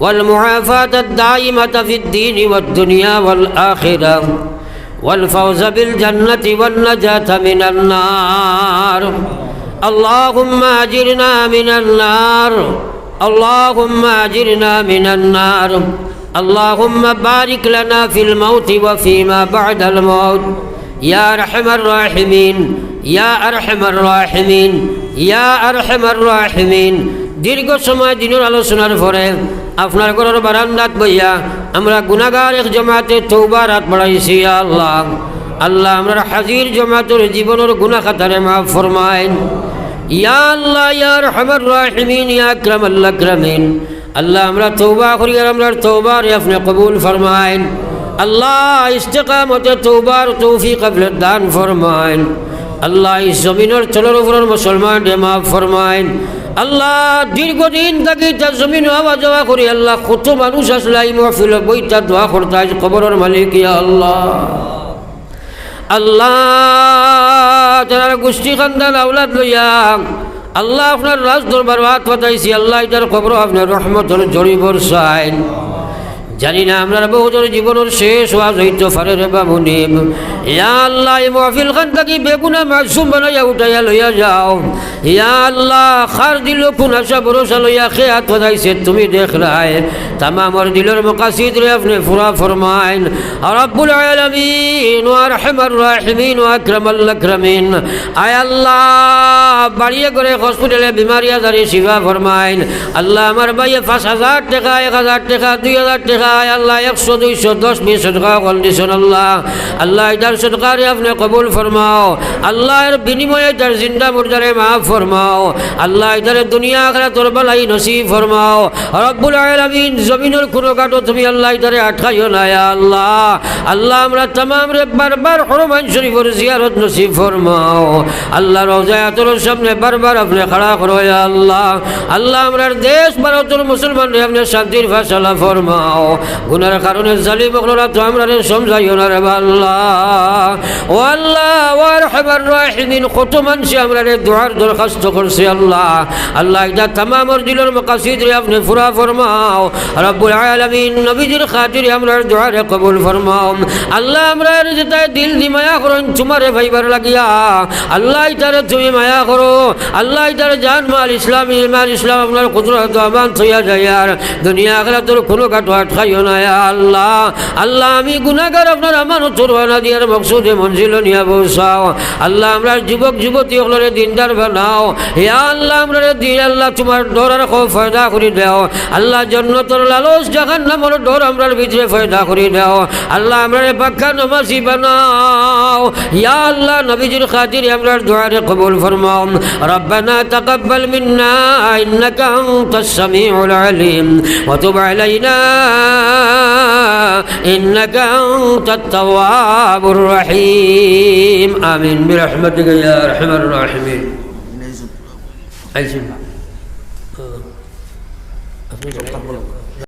ওয়াল মুআফাতা আদ-দাইমাতা ফিদ-দীনি ওয়াদ-দুনিয়া ওয়াল আখিরাহ ওয়াল ফাওজা বিল জান্নাতি ওয়ান নাজাতা মিনান নার। আল্লাহুম্মা আজিরনা মিনান নার, আল্লাহুম্মা আজিরনা মিনান নার। আল্লাহুম্মা বারিক লানা ফিল মাউতি ওয়া ফিমা বা'দাল মাউত ইয়া আরহামার রাহিমিন, ইয়া আরহামার রাহিমিন, ইয়া আরহামার রাহিমিন। দীর্ঘ সময় দিনের আলোচনার পরে আপনার ঘরের বারান্দাত বইয়া আমরা গুনাহগার এক জমাতে তওবার হাত বাড়াইছি। আল্লাহ আল্লাহ আমরা হাজির জমাতের জীবনের গুনাহ খাতারে মাফ ফরমাইন। ইয়া আল্লাহ ইয়া আরহামার রাহিমিন ইয়া আকরামাল আকরামিন আল্লাহ আমরা তওবা করি আর আমরা তওবার আপনি কবুল ফরমায়েন আল্লাহ ইস্তেকামতে তওবার তৌফিক আপনি দান ফরমায়েন আল্লাহ এই জমিনের চলার উপর মুসলমান মাফ ফরমায়েন আল্লাহ দীর্ঘদিন থাকি তার জমিন আওয়া যাওয়া করি আল্লাহ কত মানুষ আসলে এই মাহফিল বইটা দোয়া করতে কবরের মালিক ইয়া আল্লাহ আল্লাহ তার গোষ্ঠী খানদান আওলাদ লইয়া আল্লাহ আপনার রাজ দরবার হাত পাতাইছি আল্লাহ এটার খবর আপনার রহমতের জড়ি বর্ষাইন জানি না আমরা বহুদের জীবনের শেষ ওয়াজ হইতে পারে রে বামুনিম ইয়া আল্লাহ এই মাহফিল খান থাকি বেগুনা মাসুম বানাইয়া উঠাইয়া লইয়া যাও ইয়া আল্লাহ খার দিল কোন আশা ভরসা লইয়া খেয়াত পাতাইছে তুমি দেখলাই তামামর দিলের মকাসিদ রে আপনি পুরা ফরমাইন রব্বুল আলামিন ওয়া আরহামার রাহিমিন ওয়া আকরামাল আকরামিন আয় আল্লাহ বাড়িয়ে করে হসপিটালে বিমারি আজারে শিফা ফরমাইন আল্লাহ আমার ভাইয়ে 5,000 টাকা 1,000 টাকা 2,000 টাকা আল্লাহ 100 200 10 20 টাকা কন্ডিশন আল্লাহ আল্লাহ ইদার সদকারে আপনি কবুল ফরমাও আল্লাহ এর বিনিময়ে তার জিন্দা মুর্দারে মাফ ফরমাও আল্লাহ ইদারে দুনিয়া আখিরাত তোর বালাই নসিব ফরমাও রব্বুল আলামিন জমিনের কোনো কাটো তুমি আল্লাহ ইদারে আটকাইও না ইয়া আল্লাহ আল্লাহ আমরা तमाम রে বারবার হরমান শরীফের জিয়ারত নসিব ফরমাও আল্লাহ রওজায়াতুর সামনে বারবার আপনি খড়া করো ইয়া আল্লাহ আল্লাহ আমরার দেশ ভারতের মুসলমান রে আপনি শান্তির ফয়সালা ফরমাও গুনার কারণে জালিম ওরা তো আমরা সমঝাইও না রে আল্লাহ ও আল্লাহ ওয়া আরহামার রাহিমিন কত মানুষ আমরা রে দুআর দরখাস্ত করছে আল্লাহ আল্লাহ এটা तमामর দিলের মাকাসিদ রে আপনি পুরা ফরমাও রব্বুল আলামিন নবীজির খাতিরে আমরা দুআ রে কবুল ফরমাও আল্লাহ আমরা যেটা দিল দি মায়া করেন তোমারে ভাইবার লাগিয়া আল্লাহ ইতারে তুমি মায়া করো আল্লাহ ইতারে জান মাল ইসলাম ইসলাম আপনার কুদরত আমান থইয়া যায় আর দুনিয়া আখিরাতের কোনো কাটো আটকাইও না ইয়া আল্লাহ আল্লাহ আমি গুনাহগার আপনার আমানতের ওয়ানা দিয়ার মকসুদে মঞ্জিল নিয়া পৌঁছাও আল্লাহ আমরা যুবক যুবতী সকলের দিনদার বানাও ইয়া আল্লাহ আমরা দিন আল্লাহ তোমার ডরার খৌফ পয়দা করে দাও আল্লাহ জান্নাতের লালস জাহান্নামের ডর আমরার ভিতরে পয়দা করে দাও আল্লাহ আমরা পাক্কা নামাজি বানাও ইয়া আল্লাহ নবীজির খাতিরে আমরা দুআ রে কবুল ফরমাও রব্বানা তাকাব্বাল মিন্না ইন্নাকা আনতাস সামিউল আলিম ওয়া তুব আলাইনা ইন্নাকা আনতাত তাওয়াবুর রহিম আমিন বিরহমাতিকা ইয়া আরহামার রাহিমিন আইসিন আপনি